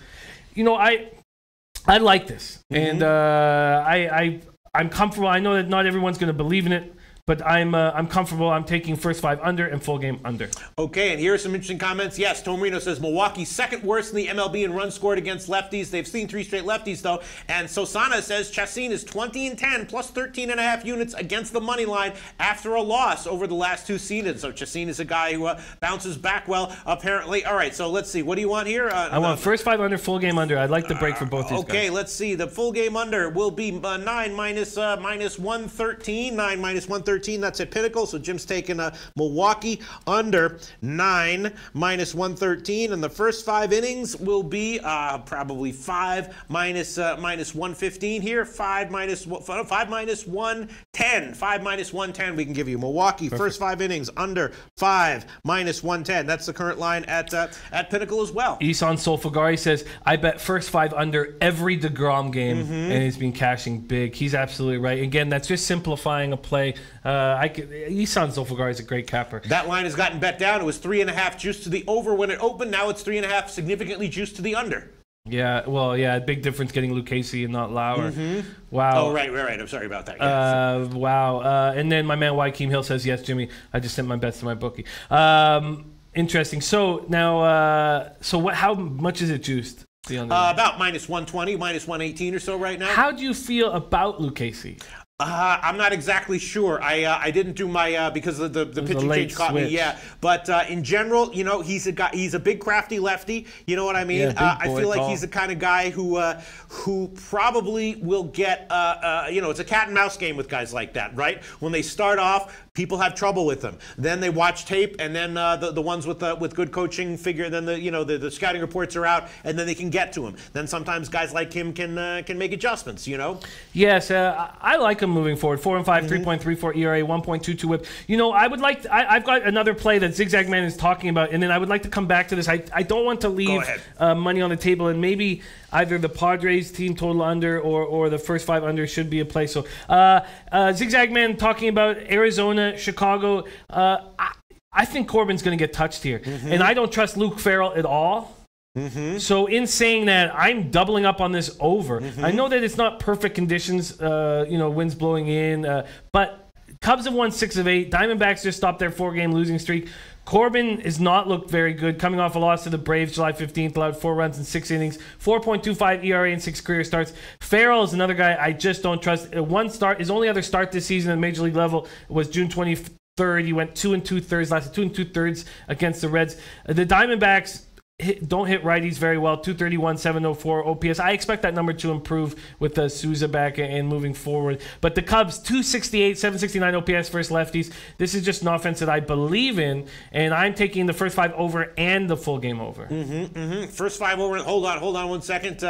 You know, I like this, and I'm comfortable. I know that not everyone's going to believe in it, but I'm comfortable. I'm taking first 5 under and full game under. Okay, and here are some interesting comments. Yes, Tom Reno says Milwaukee's second worst in the MLB in runs scored against lefties. They've seen 3 straight lefties, though. And Sosana says Chacin is 20-10 plus 13.5 units against the money line after a loss over the last 2 seasons. So Chacin is a guy who bounces back well, apparently. All right, so let's see. What do you want here? I want first 5 under, full game under. I'd like the break for both these guys. Okay, let's see. The full game under will be 9 minus 113. 9 minus 113. That's at Pinnacle. So Jim's taking Milwaukee under 9 minus 113. And the first 5 innings will be probably 5 minus 115 here. 5 minus 110. 5 minus 110 we can give you. Milwaukee, perfect. First 5 innings under 5 minus 110. That's the current line at Pinnacle as well. Isan Solfagari says, I bet first 5 under every DeGrom game, and he's been cashing big. He's absolutely right. Again, that's just simplifying a play. Isan Solfagari is a great capper. That line has gotten bet down. It was 3.5 juiced to the over when it opened. Now it's 3.5 significantly juiced to the under. Yeah, well, yeah, big difference getting Luke Casey and not Lauer. Wow. Oh, right. I'm sorry about that. Yes. Wow. And then my man Joaquim Hill says, yes, Jimmy, I just sent my bets to my bookie. Interesting. So now, how much is it juiced? About minus 120, minus 118 or so right now. How do you feel about Luke Casey? I'm not exactly sure. I didn't do my because of the pitching change caught me. Yeah, but in general, you know, he's a guy. He's a big, crafty lefty. You know what I mean? Yeah, I feel like he's the kind of guy who probably will get. You know, it's a cat and mouse game with guys like that, right? When they start off, people have trouble with them. Then they watch tape, and then the ones with good coaching figure. Then the scouting reports are out, and then they can get to him. Then sometimes guys like him can make adjustments. You know? Yes, I like him moving forward. 4 and 5, 3.34 ERA, 1.22 WHIP. You know, I would like. I've got another play that Zigzag Man is talking about, and then I would like to come back to this. I don't want to leave money on the table, and maybe either the Padres team total under or the first 5 under should be a play. So Zigzag Man talking about Arizona, Chicago. I think Corbin's going to get touched here, and I don't trust Luke Farrell at all. So in saying that, I'm doubling up on this over. I know that it's not perfect conditions, you know, winds blowing in, but Cubs have won 6 of 8. Diamondbacks just stopped their 4-game losing streak. Corbin has not looked very good, coming off a loss to the Braves July 15th, allowed 4 runs in 6 innings, 4.25 ERA in 6 career starts. Farrell is another guy I just don't trust. One start, his only other start this season at Major League level was June 23rd. He went 2 2/3, lasted 2 2/3 against the Reds. The Diamondbacks don't hit righties very well. 231, 704 OPS. I expect that number to improve with Souza back and moving forward. But the Cubs, 268, 769 OPS versus lefties. This is just an offense that I believe in, and I'm taking the first 5 over and the full game over. First 5 over. Hold on 1 second.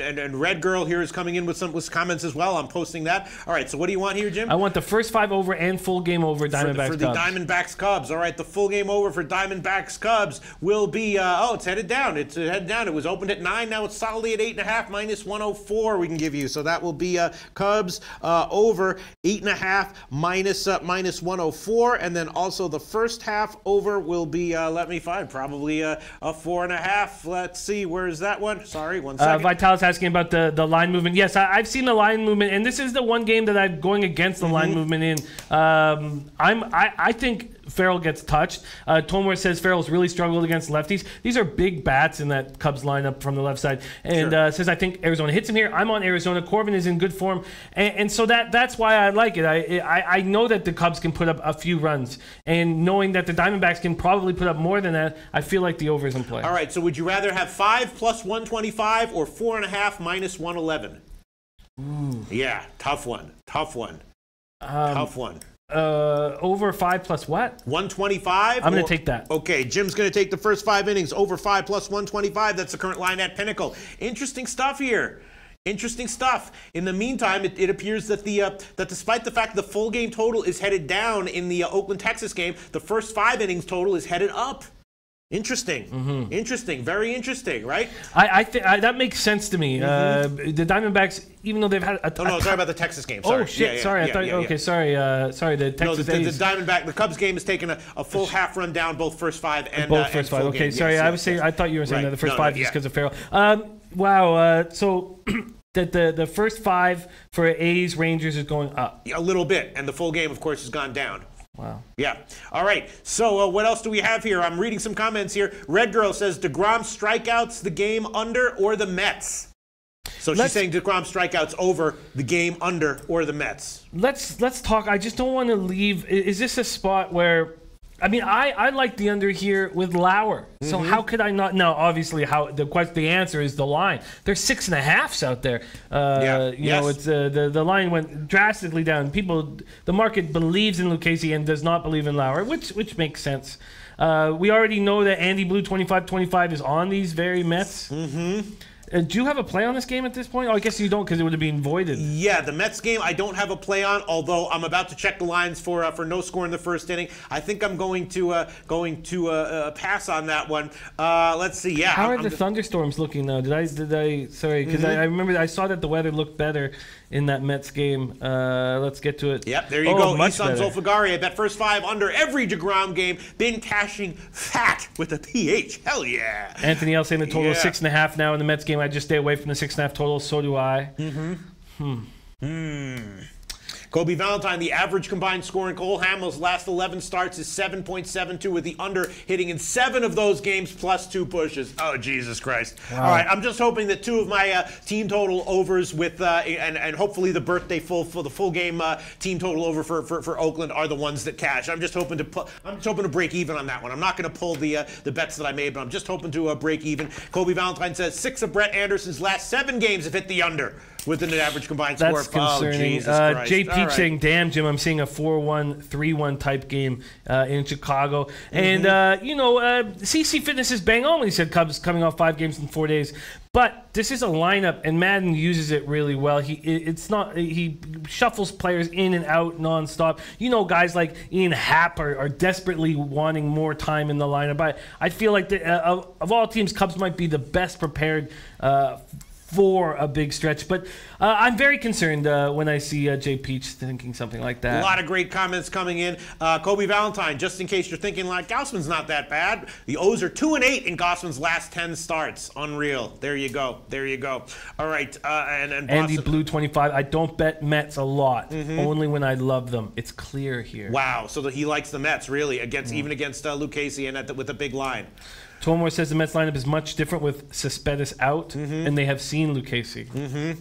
And Red Girl here is coming in with some comments as well. I'm posting that. All right. So what do you want here, Jim? I want the first 5 over and full game over. Diamondbacks for the Cubs. Diamondbacks Cubs. All right. The full game over for Diamondbacks Cubs will be it's headed down. It's headed down. It was opened at 9. Now it's solidly at 8.5 minus 104. We can give you. So that will be Cubs over 8.5 minus 104, and then also the first half over will be let me find probably a 4.5. Let's see, where is that one? Sorry, 1 second. Vitalis asking about the line movement. Yes, I've seen the line movement, and this is the one game that I'm going against the line movement in. I think Farrell gets touched. Tomor says Farrell's really struggled against lefties. These are big bats in that Cubs lineup from the left side. And says, I think Arizona hits him here. I'm on Arizona. Corbin is in good form. And so that's why I like it. I know that the Cubs can put up a few runs. And knowing that the Diamondbacks can probably put up more than that, I feel like the over is in play. All right, so would you rather have 5 plus 125 or 4.5 minus 111? Ooh. Yeah, tough one. Tough one. Over 5 plus what? 125? I'm going to take that. Okay, Jim's going to take the first 5 innings. Over 5 plus 125. That's the current line at Pinnacle. Interesting stuff here. Interesting stuff. In the meantime, it appears that that despite the fact the full game total is headed down in the Oakland, Texas game, the first 5 innings total is headed up. Interesting. Interesting. Very interesting, right? I think that makes sense to me. The Diamondbacks, even though they've had a no, sorry about the Texas game. Sorry. Oh shit! Sorry, I thought. Okay, sorry. The Texas A's. The Diamondback, the Cubs game has taken a full half run down both first 5 and both first 5. Okay, sorry. I was saying. I thought you were saying that the first 5 just because of Farrell. Wow. So. That the first 5 for A's Rangers is going up a little bit, and the full game, of course, has gone down. Wow. Yeah. All right. So what else do we have here? I'm reading some comments here. Red Girl says DeGrom strikeouts the game under or the Mets. So she's saying DeGrom strikeouts over the game under or the Mets. Let's talk. I just don't want to leave. Is this a spot where? I mean, I like the under here with Lauer. So how could I not? Now, obviously, the answer is the line. There's 6.5s out there. You know, it's the line went drastically down. The market believes in Lucchesi and does not believe in Lauer, which makes sense. We already know that Andy Blue 25-25 is on these very Mets. Do you have a play on this game at this point? Oh, I guess you don't because it would have been voided. Yeah, the Mets game I don't have a play on, although I'm about to check the lines for no score in the first inning. I think I'm going to pass on that one. Let's see. Yeah. How are the thunderstorms looking now? Did I? Sorry, because I remember I saw that the weather looked better in that Mets game. Let's get to it. Yep, there you go. Isan Zolfagari, I bet first 5 under every DeGrom game. Been cashing fat with a PH. Hell yeah. Anthony L saying the total is 6.5 now in the Mets game. I just stay away from the 6.5 total. So do I. Kobe Valentine, the average combined score in Cole Hamels' last 11 starts is 7.72, with the under hitting in 7 of those games plus 2 pushes. Oh, Jesus Christ. Wow. All right, I'm just hoping that 2 of my team total overs with, and hopefully the birthday full for the full game team total over for Oakland are the ones that cash. I'm just hoping to break even on that one. I'm not going to pull the bets that I made, but I'm just hoping to break even. Kobe Valentine says 6 of Brett Anderson's last 7 games have hit the under with an average combined score. That's concerning. Oh, Jesus Christ. JP saying, damn, Jim, I'm seeing a 4-1, 3-1 type game in Chicago. And, CC Fitness is bang on when he said Cubs coming off 5 games in 4 days. But this is a lineup, and Madden uses it really well. He shuffles players in and out nonstop. You know, guys like Ian Happ are desperately wanting more time in the lineup. But I feel like of all teams, Cubs might be the best prepared for a big stretch. But I'm very concerned when I see Jay Peach thinking something like that. A lot of great comments coming in. Kobe Valentine, just in case you're thinking like Gaussman's not that bad, the O's are 2-8 in Gaussman's last 10 starts. Unreal. There you go. There you go. All right. And Andy Blue 25. I don't bet Mets a lot. Only when I love them. It's clear here. Wow. So he likes the Mets really even against Lucchesi and with a big line. Tomor says the Mets lineup is much different with Cespedes out, and they have seen Lucchesi.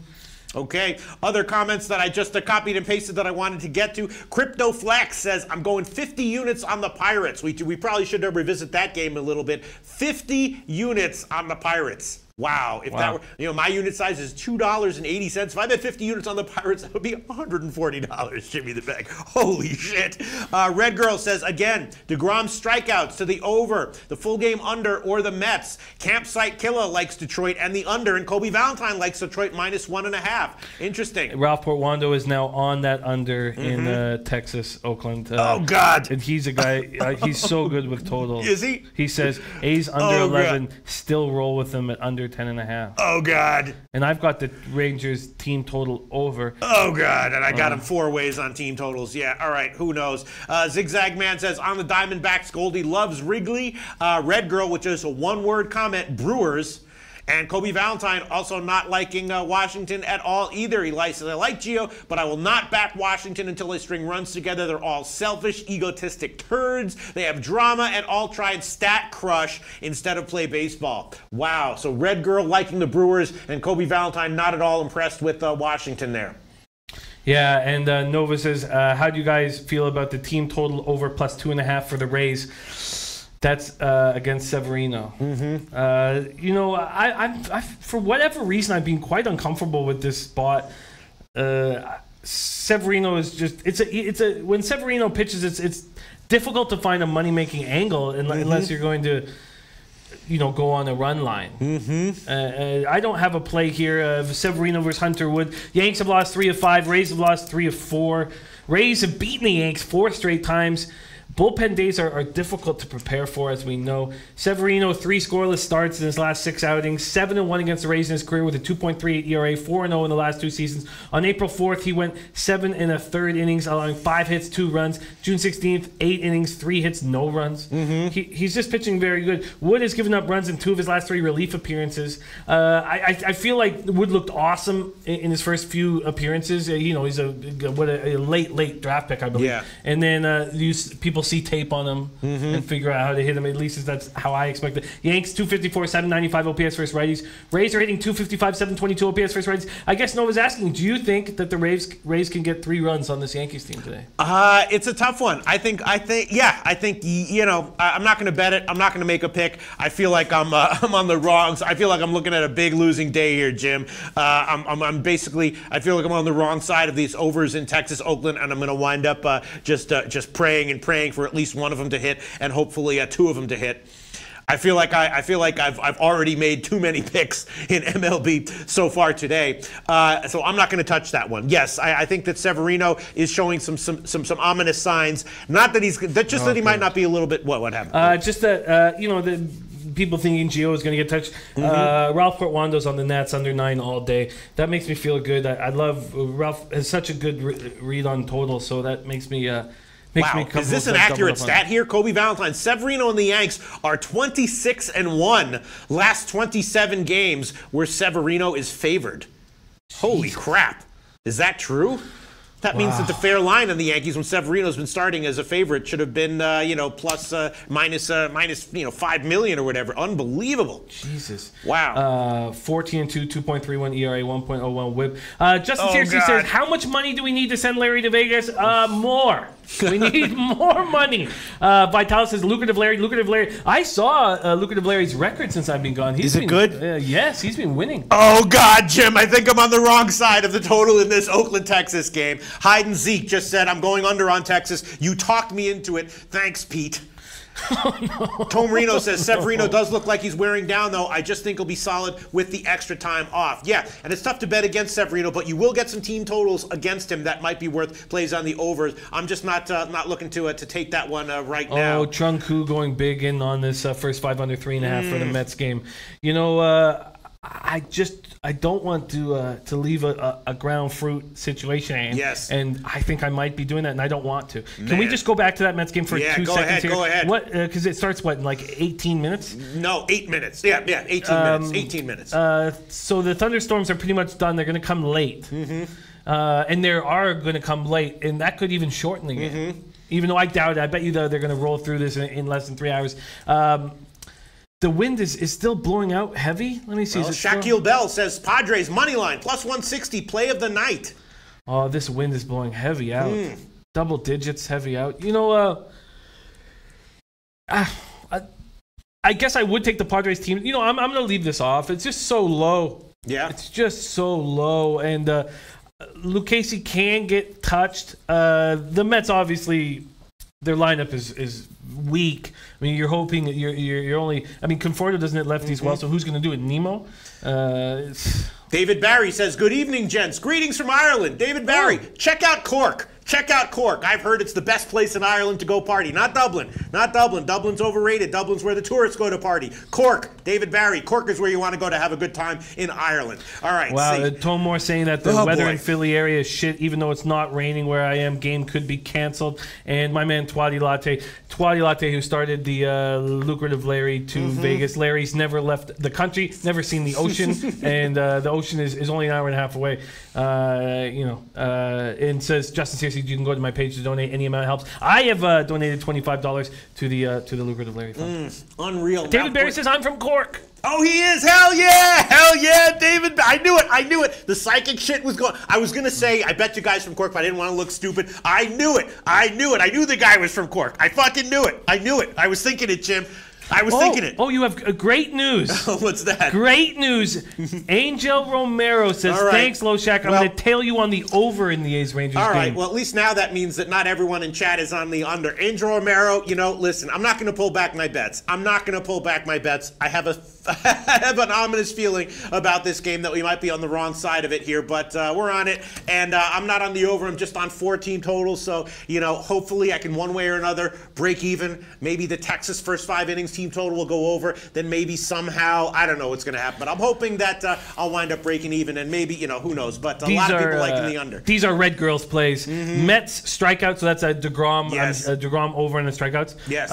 Okay, other comments that I just copied and pasted that I wanted to get to. Crypto Flex says, I'm going 50 units on the Pirates. We probably should revisit that game a little bit. 50 units on the Pirates. Wow. If that were, my unit size is $2.80. If I bet 50 units on the Pirates, that would be $140. Jimmy the Bag. Holy shit. Red Girl says, again, DeGrom strikeouts to the over, the full game under, or the Mets. Campsite Killer likes Detroit and the under, and Kobe Valentine likes Detroit -1.5. Interesting. Ralph Portwando is now on that under in Texas, Oakland. Oh, God. And he's a guy, he's so good with totals. Is he? He says A's under 11, still roll with them at under 10.5. Oh, God. And I've got the Rangers team total over. Oh, God. And I got him 4 ways on team totals. Yeah, all right. Who knows? Zigzag Man says, on the Diamondbacks, Goldie loves Wrigley. Red Girl, which is a one-word comment, Brewers. And Kobe Valentine also not liking Washington at all either. He likes it. I like Gio, but I will not back Washington until they string runs together. They're all selfish, egotistic turds. They have drama and all try and stat crush instead of play baseball. Wow. So Red Girl liking the Brewers and Kobe Valentine not at all impressed with Washington there. Yeah, and Nova says, how do you guys feel about the team total over +2.5 for the Rays? That's against Severino. I for whatever reason, I've been quite uncomfortable with this spot. Severino is just when Severino pitches, it's difficult to find a money making angle unless you're going to go on a run line. I don't have a play here of Severino versus Hunter Wood. Yanks have lost 3 of 5. Rays have lost 3 of 4. Rays have beaten the Yanks 4 straight times. Bullpen days are difficult to prepare for, as we know. Severino, 3 scoreless starts in his last 6 outings, 7-1 against the Rays in his career with a 2.38 ERA, 4-0 in the last 2 seasons. On April 4th, he went 7 1/3 innings, allowing 5 hits, 2 runs. June 16th, 8 innings, 3 hits, no runs. He's just pitching very good. Wood has given up runs in 2 of his last 3 relief appearances. I feel like Wood looked awesome in his first few appearances. He's a late draft pick, I believe. Yeah. And then people see tape on him and figure out how to hit him. At least that's how I expect it. Yanks 254, 795 OPS versus righties. Rays are hitting 255, 722 OPS versus righties. I guess Nova's asking, do you think that the Rays can get 3 runs on this Yankees team today? It's a tough one. I think I'm not going to bet it. I'm not going to make a pick. I feel like I'm on the wrongs. I feel like I'm looking at a big losing day here, Jim. I'm basically, I feel like I'm on the wrong side of these overs in Texas, Oakland, and I'm going to wind up just praying and praying for at least one of them to hit, and hopefully 2 of them to hit. I feel like I've already made too many picks in MLB so far today, so I'm not going to touch that one. Yes, I think that Severino is showing some ominous signs. Not that that he might not be a little bit. What happened? Just that the people thinking Gio is going to get touched. Ralph Portwando's on the Nats under 9 all day. That makes me feel good. I love Ralph has such a good read on total, so that makes me. Wow, is this an accurate stat here? Kobe Valentine, Severino and the Yanks are 26-1 last 27 games where Severino is favored. Jeez. Holy crap. Is that true? That means that the fair line on the Yankees when Severino's been starting as a favorite should have been, plus minus 5 million or whatever. Unbelievable. Jesus. Wow. 14-2, 2.31 ERA, 1.01 WHIP. Justin Searcy says, how much money do we need to send Larry to Vegas? More. We need more money. Vitalis says, lucrative Larry. I saw lucrative Larry's record since I've been gone. Is it good? Yes, he's been winning. Oh, God, Jim, I think I'm on the wrong side of the total in this Oakland-Texas game. Hyde and Zeke just said, I'm going under on Texas. You talked me into it. Thanks, Pete. Tom Reno says Severino does look like he's wearing down, though. I just think he'll be solid with the extra time off. Yeah, and it's tough to bet against Severino, but you will get some team totals against him that might be worth plays on the overs. I'm just not looking to take that one right now. Oh, Chung Koo going big in on this first 5 under 3.5 for the Mets game. I don't want to leave a ground fruit situation. Yes. And I think I might be doing that, and I don't want to. Man. Can we just go back to that Mets game for 2 seconds here? Go ahead. What? Because it starts, in like 18 minutes? No, 8 minutes. Yeah, 18 minutes. 18 minutes. So the thunderstorms are pretty much done. They're going to come late. And they are going to come late, and that could even shorten the game. Even though I doubt it. I bet you they're going to roll through this in less than 3 hours. The wind is still blowing out heavy. Let me see. Well, Shaquille Bell says Padres money line plus 160 play of the night. Oh, this wind is blowing heavy out. Double digits, heavy out. I guess I would take the Padres team. I'm going to leave this off. It's just so low. Yeah. It's just so low. And Lucchesi can get touched. The Mets, obviously, their lineup is weak. I mean, you're hoping you're only. I mean, Conforto doesn't hit lefties well, so who's going to do it? Nemo. David Barry says, "Good evening, gents. Greetings from Ireland." David Barry, check out Cork. Check out Cork. I've heard it's the best place in Ireland to go party. Not Dublin. Not Dublin. Dublin's overrated. Dublin's where the tourists go to party. Cork. David Barry. Cork is where you want to go to have a good time in Ireland. All right. Wow. Tom Moore saying that the weather in Philly area is shit, even though it's not raining where I am. Game could be canceled. And my man Twadi Latte, who started the lucrative Larry to Vegas. Larry's never left the country, never seen the ocean, and the ocean is only an hour and a half away. And says Justin Searcy, you can go to my page to donate. Any amount helps. I have donated $25 to the lucrative Larry Fund. Unreal. David Barry says I'm from Cork. Oh, he is. Hell yeah, David. I knew it. The psychic shit was going. I was gonna say I bet you guys from Cork, but I didn't want to look stupid. I knew it. I knew the guy was from Cork. I fucking knew it. I was thinking it, Jim. I was thinking it. Oh, you have great news. What's that? Great news. Angel Romero says, thanks, Loshak. I'm going to tail you on the over in the A's-Rangers game. All right. Well, at least now that means that not everyone in chat is on the under. Angel Romero, listen, I'm not going to pull back my bets. I have an ominous feeling about this game that we might be on the wrong side of it here, but we're on it. And I'm not on the over. I'm just on 4 team totals. So, hopefully I can one way or another break even. Maybe the Texas first 5 innings team total will go over. Then maybe somehow, I don't know what's going to happen. But I'm hoping that I'll wind up breaking even. And maybe, who knows. But a lot of people liking the under. These are Red Girls plays. Mets strikeouts. So that's a DeGrom. Yes. DeGrom over in the strikeouts. Yes.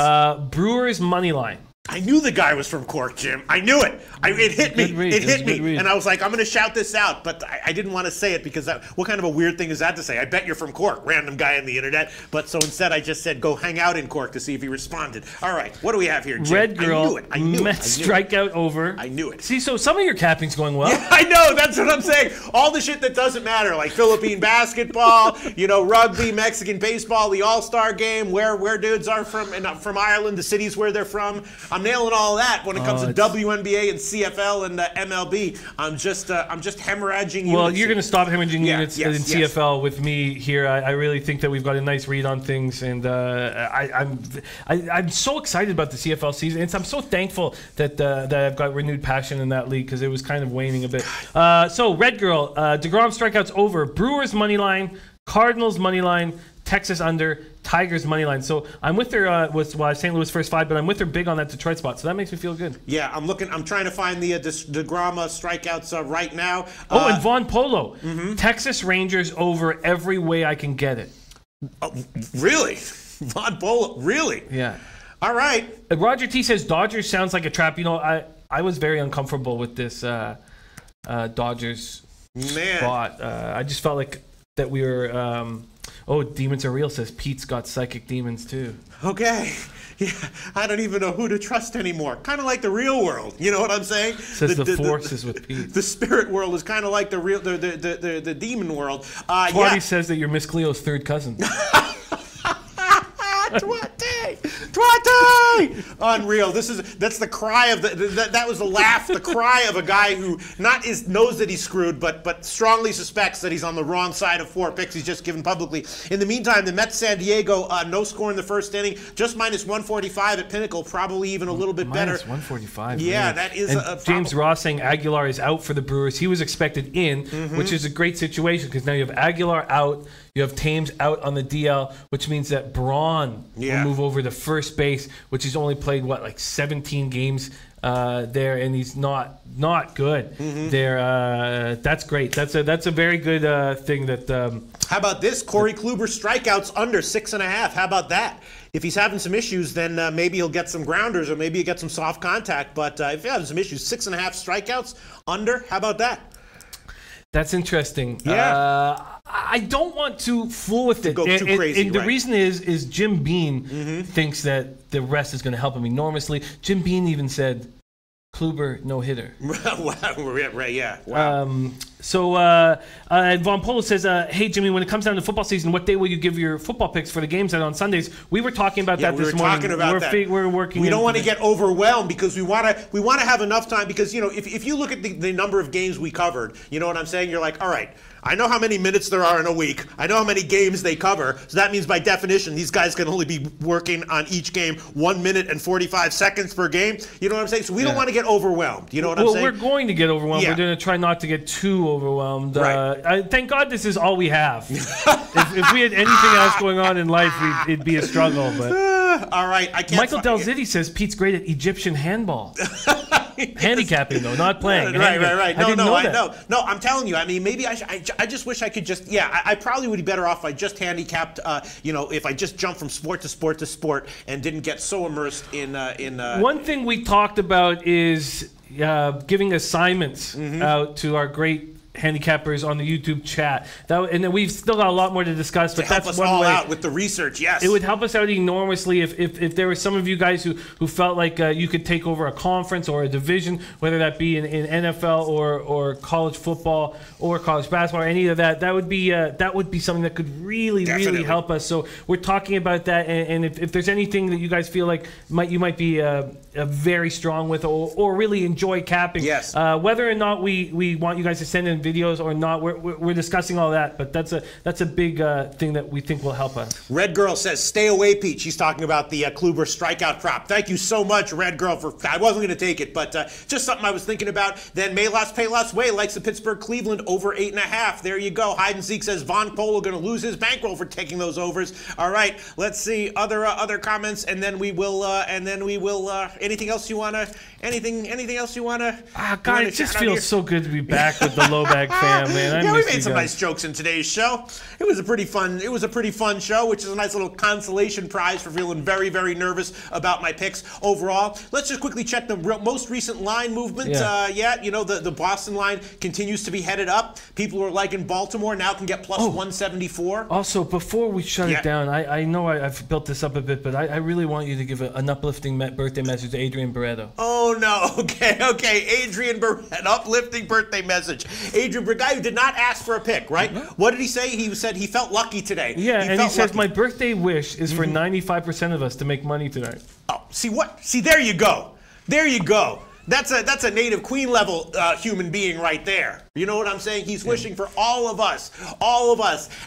Brewers money line. I knew the guy was from Cork, Jim. I knew it. It hit me. It hit me. And I was like, I'm going to shout this out. But I didn't want to say it because what kind of a weird thing is that to say? I bet you're from Cork, random guy on the internet. But so instead I just said, go hang out in Cork to see if he responded. All right. What do we have here, Jim? Red Girl. I knew it. Mets strikeout over. I knew it. See, so some of your capping's going well. Yeah, I know. That's what I'm saying. All the shit that doesn't matter, like Philippine basketball, rugby, Mexican baseball, the All-Star game, where dudes are from Ireland, the cities where they're from. I'm nailing all that. When it comes to WNBA and CFL and MLB, I'm just hemorrhaging units. Well, you're going to stop hemorrhaging units in CFL with me here. I really think that we've got a nice read on things, and I'm so excited about the CFL season. And I'm so thankful that I've got renewed passion in that league because it was kind of waning a bit. So Red Girl, DeGrom strikeouts over, Brewers money line, Cardinals money line, Texas under, Tigers money line. So I'm with her with St. Louis first 5, but I'm with her big on that Detroit spot. So that makes me feel good. Yeah, I'm trying to find the DeGrom strikeouts right now. And Vaughn Polo, Texas Rangers over every way I can get it. Oh, really? Vaughn Polo, really? Yeah. All right. Roger T says Dodgers sounds like a trap. I was very uncomfortable with this Dodgers spot. I just felt like that we were. Demons are real, says Pete's got psychic demons too. Okay. Yeah, I don't even know who to trust anymore. Kind of like the real world. You know what I'm saying? Says the force is with Pete. The spirit world is kind of like the demon world. Twatty says that you're Miss Cleo's third cousin. Twatty! Unreal. That's the cry of that was the laugh, the cry of a guy who knows that he's screwed, but strongly suspects that he's on the wrong side of 4 picks he's just given publicly. In the meantime, the Mets San Diego, no score in the first inning, just minus 145 at Pinnacle, probably even a little bit better. Minus 145. Yeah, really. that is James Ross saying Aguilar is out for the Brewers. He was expected in, which is a great situation because now you have Aguilar out. You have Thames out on the DL, which means that Braun will move over to first base, which he's only played, 17 games there, and he's not good there. That's great. That's a very good thing that... How about this? Corey Kluber strikeouts under 6.5. How about that? If he's having some issues, then maybe he'll get some grounders or maybe he'll get some soft contact. But if he's having some issues, 6.5 strikeouts under. How about that? That's interesting. Yeah. I don't want to fool with it. Go too crazy, and the reason is Jim Beam thinks that the rest is going to help him enormously. Jim Beam even said, Kluber, no hitter. Right, yeah. Wow. And Von Polo says, hey, Jimmy, when it comes down to football season, what day will you give your football picks for the games out on Sundays? We were talking about that this morning. We're working. We don't want to get overwhelmed because we want to have enough time because, if you look at the number of games we covered, you know what I'm saying? You're like, all right, I know how many minutes there are in a week. I know how many games they cover. So that means by definition, these guys can only be working on each game 1 minute and 45 seconds per game. You know what I'm saying? So we don't want to get overwhelmed. You know what I'm saying? Well, we're going to get overwhelmed. Yeah. We're going to try not to get too overwhelmed. Right. Thank God this is all we have. if we had anything else going on in life, it'd be a struggle. But all right. I can't. Michael Delzitti says Pete's great at Egyptian handball. Handicapping though, not playing. Right. No, I'm telling you. I mean, maybe I just wish I could just. Yeah, I probably would be better off if I just handicapped. If I just jumped from sport to sport to sport and didn't get so immersed in. One thing we talked about is giving assignments out to our great handicappers on the YouTube chat. And then we've still got a lot more to discuss. But help that's us one all way out with the research. Yes, it would help us out enormously if there were some of you guys who felt like you could take over a conference or a division, whether that be in NFL or college football or college basketball or any of that. That would be something that could really help us. So we're talking about that, and if there's anything that you guys feel like you might be very strong with or really enjoy capping, yes. Whether or not we want you guys to send in videos or not, we're discussing all that. But that's a big thing that we think will help us. Red Girl says, "Stay away, Pete." She's talking about the Kluber strikeout prop. Thank you so much, Red Girl. I wasn't going to take it, but just something I was thinking about. Then Mayloss Payless Way likes the Pittsburgh Cleveland over 8.5. There you go. Hide and Seek says Von Polo going to lose his bankroll for taking those overs. All right, let's see other comments, and then we will anything else you wanna anything else you wanna? God, it just feels so good to be back with the Low Bag fam, man. Yeah, we made some nice jokes in today's show. It was a pretty fun show, which is a nice little consolation prize for feeling very, very nervous about my picks overall. Let's just quickly check the most recent line movement. The Boston line continues to be headed up. People who are liking Baltimore now can get plus 174. Also, before we shut it down, I know I've built this up a bit, but I really want you to give an uplifting birthday message to Adrian Barreto. Oh, no. Okay. Adrian Barreto, an uplifting birthday message. Adrian, a guy who did not ask for a pick, right? What did he say? He said he felt lucky today. Yeah, he says, my birthday wish is for 95% of us to make money tonight. Oh, see, there you go. There you go. That's a native queen level human being right there. You know what I'm saying? He's wishing for all of us.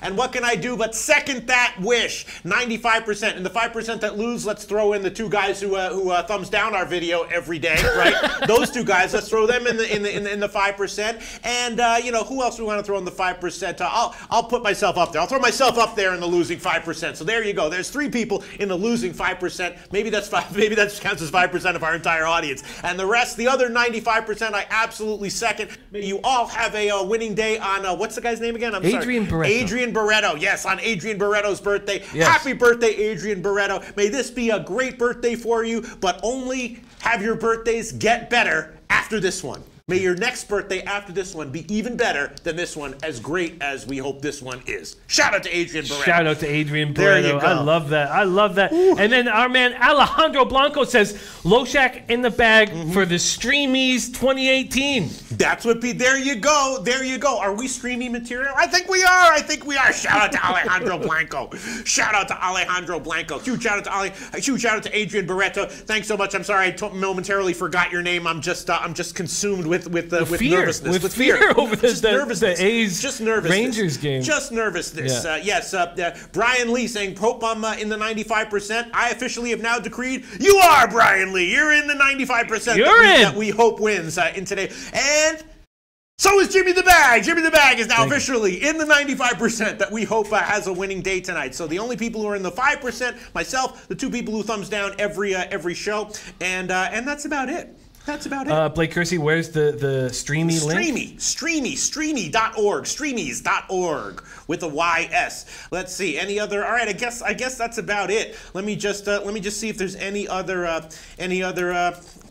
And what can I do but second that wish? 95%. And the 5% that lose, let's throw in the two guys who thumbs down our video every day, right? Those two guys, let's throw them in the 5%. And who else we want to throw in the 5%? I'll put myself up there. I'll throw myself up there in the losing 5%. So there you go. There's 3 people in the losing 5%. Maybe that counts as 5% of our entire audience. And the rest, the other 95%, I absolutely second. May you all have a winning day on, what's the guy's name again? Adrian Barreto. Adrian Barreto. Yes, on Adrian Barreto's birthday. Yes. Happy birthday, Adrian Barreto. May this be a great birthday for you, but only have your birthdays get better after this one. May your next birthday after this one be even better than this one, as great as we hope this one is. Shout out to Adrian Barreto. Shout out to Adrian Barreto. There you go. I love that. Ooh. And then our man Alejandro Blanco says, Loshak in the bag for the Streamies 2018. That's what there you go. There you go. Are we streamy material? I think we are. Shout out to Alejandro Blanco. Huge shout out to Adrian Barreto. Thanks so much. I'm sorry I momentarily forgot your name. I'm just consumed with nervousness. With fear over the A's just nervous Rangers game. Just nervousness. Yeah. Yes. Brian Lee saying, Pope, I'm in the 95%. I officially have now decreed you are Brian Lee. You're in the 95% that we hope wins in today. And so is Jimmy the Bag. Jimmy the Bag is now officially in the 95% that we hope has a winning day tonight. So the only people who are in the 5%, myself, the 2 people who thumbs down every show, and that's about it. That's about it. Blake Kersey, where's the Streamy link? Streamy.org. Streamies.org with a YS. Let's see. Any other? All right. I guess that's about it. Let me just see if there's any other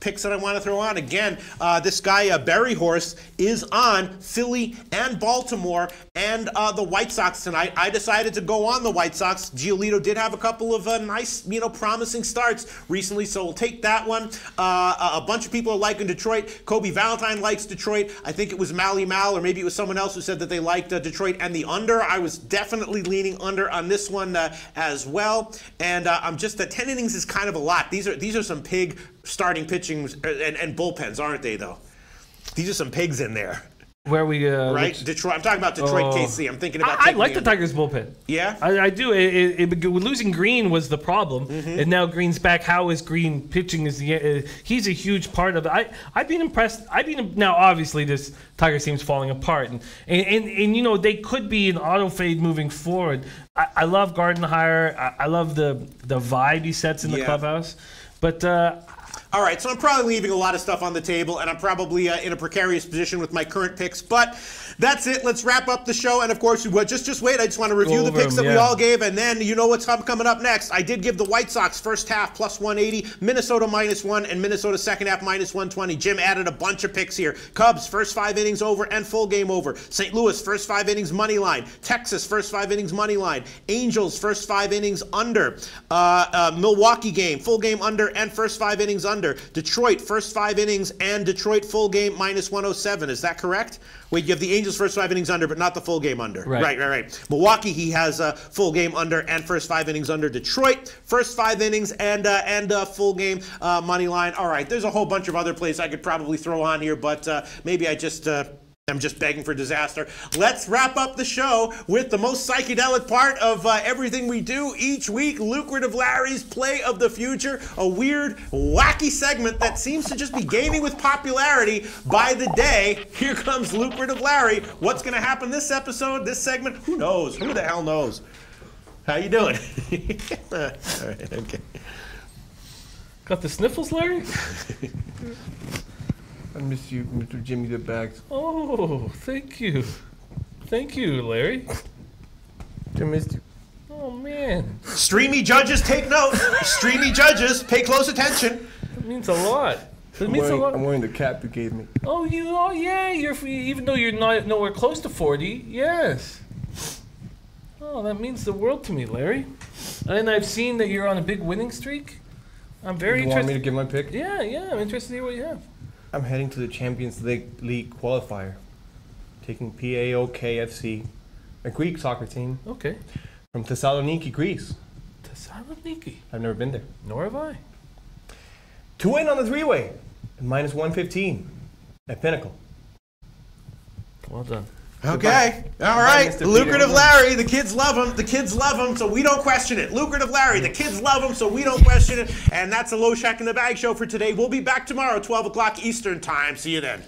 picks that I want to throw on. Again, this guy Barry Horse is on Philly and Baltimore and the White Sox tonight. I decided to go on the White Sox. Giolito did have a couple of nice, promising starts recently, so we'll take that one. A bunch of people are liking Detroit. Kobe Valentine likes Detroit. I think it was Mally Mal, or maybe it was someone else who said that they liked Detroit and the under. I was definitely leaning under on this one as well. And I'm just 10 innings is kind of a lot. These are some pig starting pitching and bullpens, aren't they, though? These are some pigs in there. Where we right? Detroit. I'm talking about Detroit KC. I'm thinking about I like the Tigers bullpen. Yeah? I do. Losing Green was the problem, and now Green's back. How is Green pitching? He's a huge part of it. I've been impressed. Now obviously this Tigers team's falling apart, and they could be an auto fade moving forward. I love Gardenhire. I love the vibe he sets in the clubhouse, but All right, so I'm probably leaving a lot of stuff on the table, and I'm probably in a precarious position with my current picks, but that's it. Let's wrap up the show, and of course, just wait. I just want to review the picks that we all gave, and then you know what's coming up next. I did give the White Sox first half plus 180, Minnesota -1, and Minnesota second half -120. Jim added a bunch of picks here. Cubs first 5 innings over and full game over. St. Louis first 5 innings money line. Texas first 5 innings money line. Angels first 5 innings under. Milwaukee game full game under and first 5 innings under. Detroit first 5 innings and Detroit full game -107. Is that correct? Wait, you have the Angels first 5 innings under, but not the full game under. Right. Milwaukee, he has a full game under and first 5 innings under. Detroit first 5 innings and full game money line. All right, there's a whole bunch of other plays I could probably throw on here, but maybe I'm just begging for disaster. Let's wrap up the show with the most psychedelic part of everything we do each week, Lucrative Larry's Play of the Future, a weird, wacky segment that seems to just be gaining with popularity by the day. Here comes Lucrative Larry. What's going to happen this episode, this segment? Who knows? Who the hell knows? How you doing? All right, okay. Got the sniffles, Larry? I miss you, Mr. Jimmy the Bags. Oh, thank you. Thank you, Larry. I missed you. Oh, man. Streamy judges, take note. Streamy judges, pay close attention. That means a lot. I'm wearing the cap you gave me. Oh, yeah, you're even though you're not nowhere close to 40, yes. Oh, that means the world to me, Larry. And I've seen that you're on a big winning streak. I'm very interested. You want me to give my pick? Yeah, I'm interested to hear what you have. I'm heading to the Champions League qualifier, taking PAOK FC, a Greek soccer team. Okay. From Thessaloniki, Greece. Thessaloniki? I've never been there. Nor have I. To win on the three-way, at -115, at Pinnacle. Well done. Okay. All right. Lucrative Larry. The kids love him. The kids love him, so we don't question it. Lucrative Larry. The kids love him, so we don't question it. And that's a Loshak in the Bag show for today. We'll be back tomorrow, 12 o'clock Eastern time. See you then.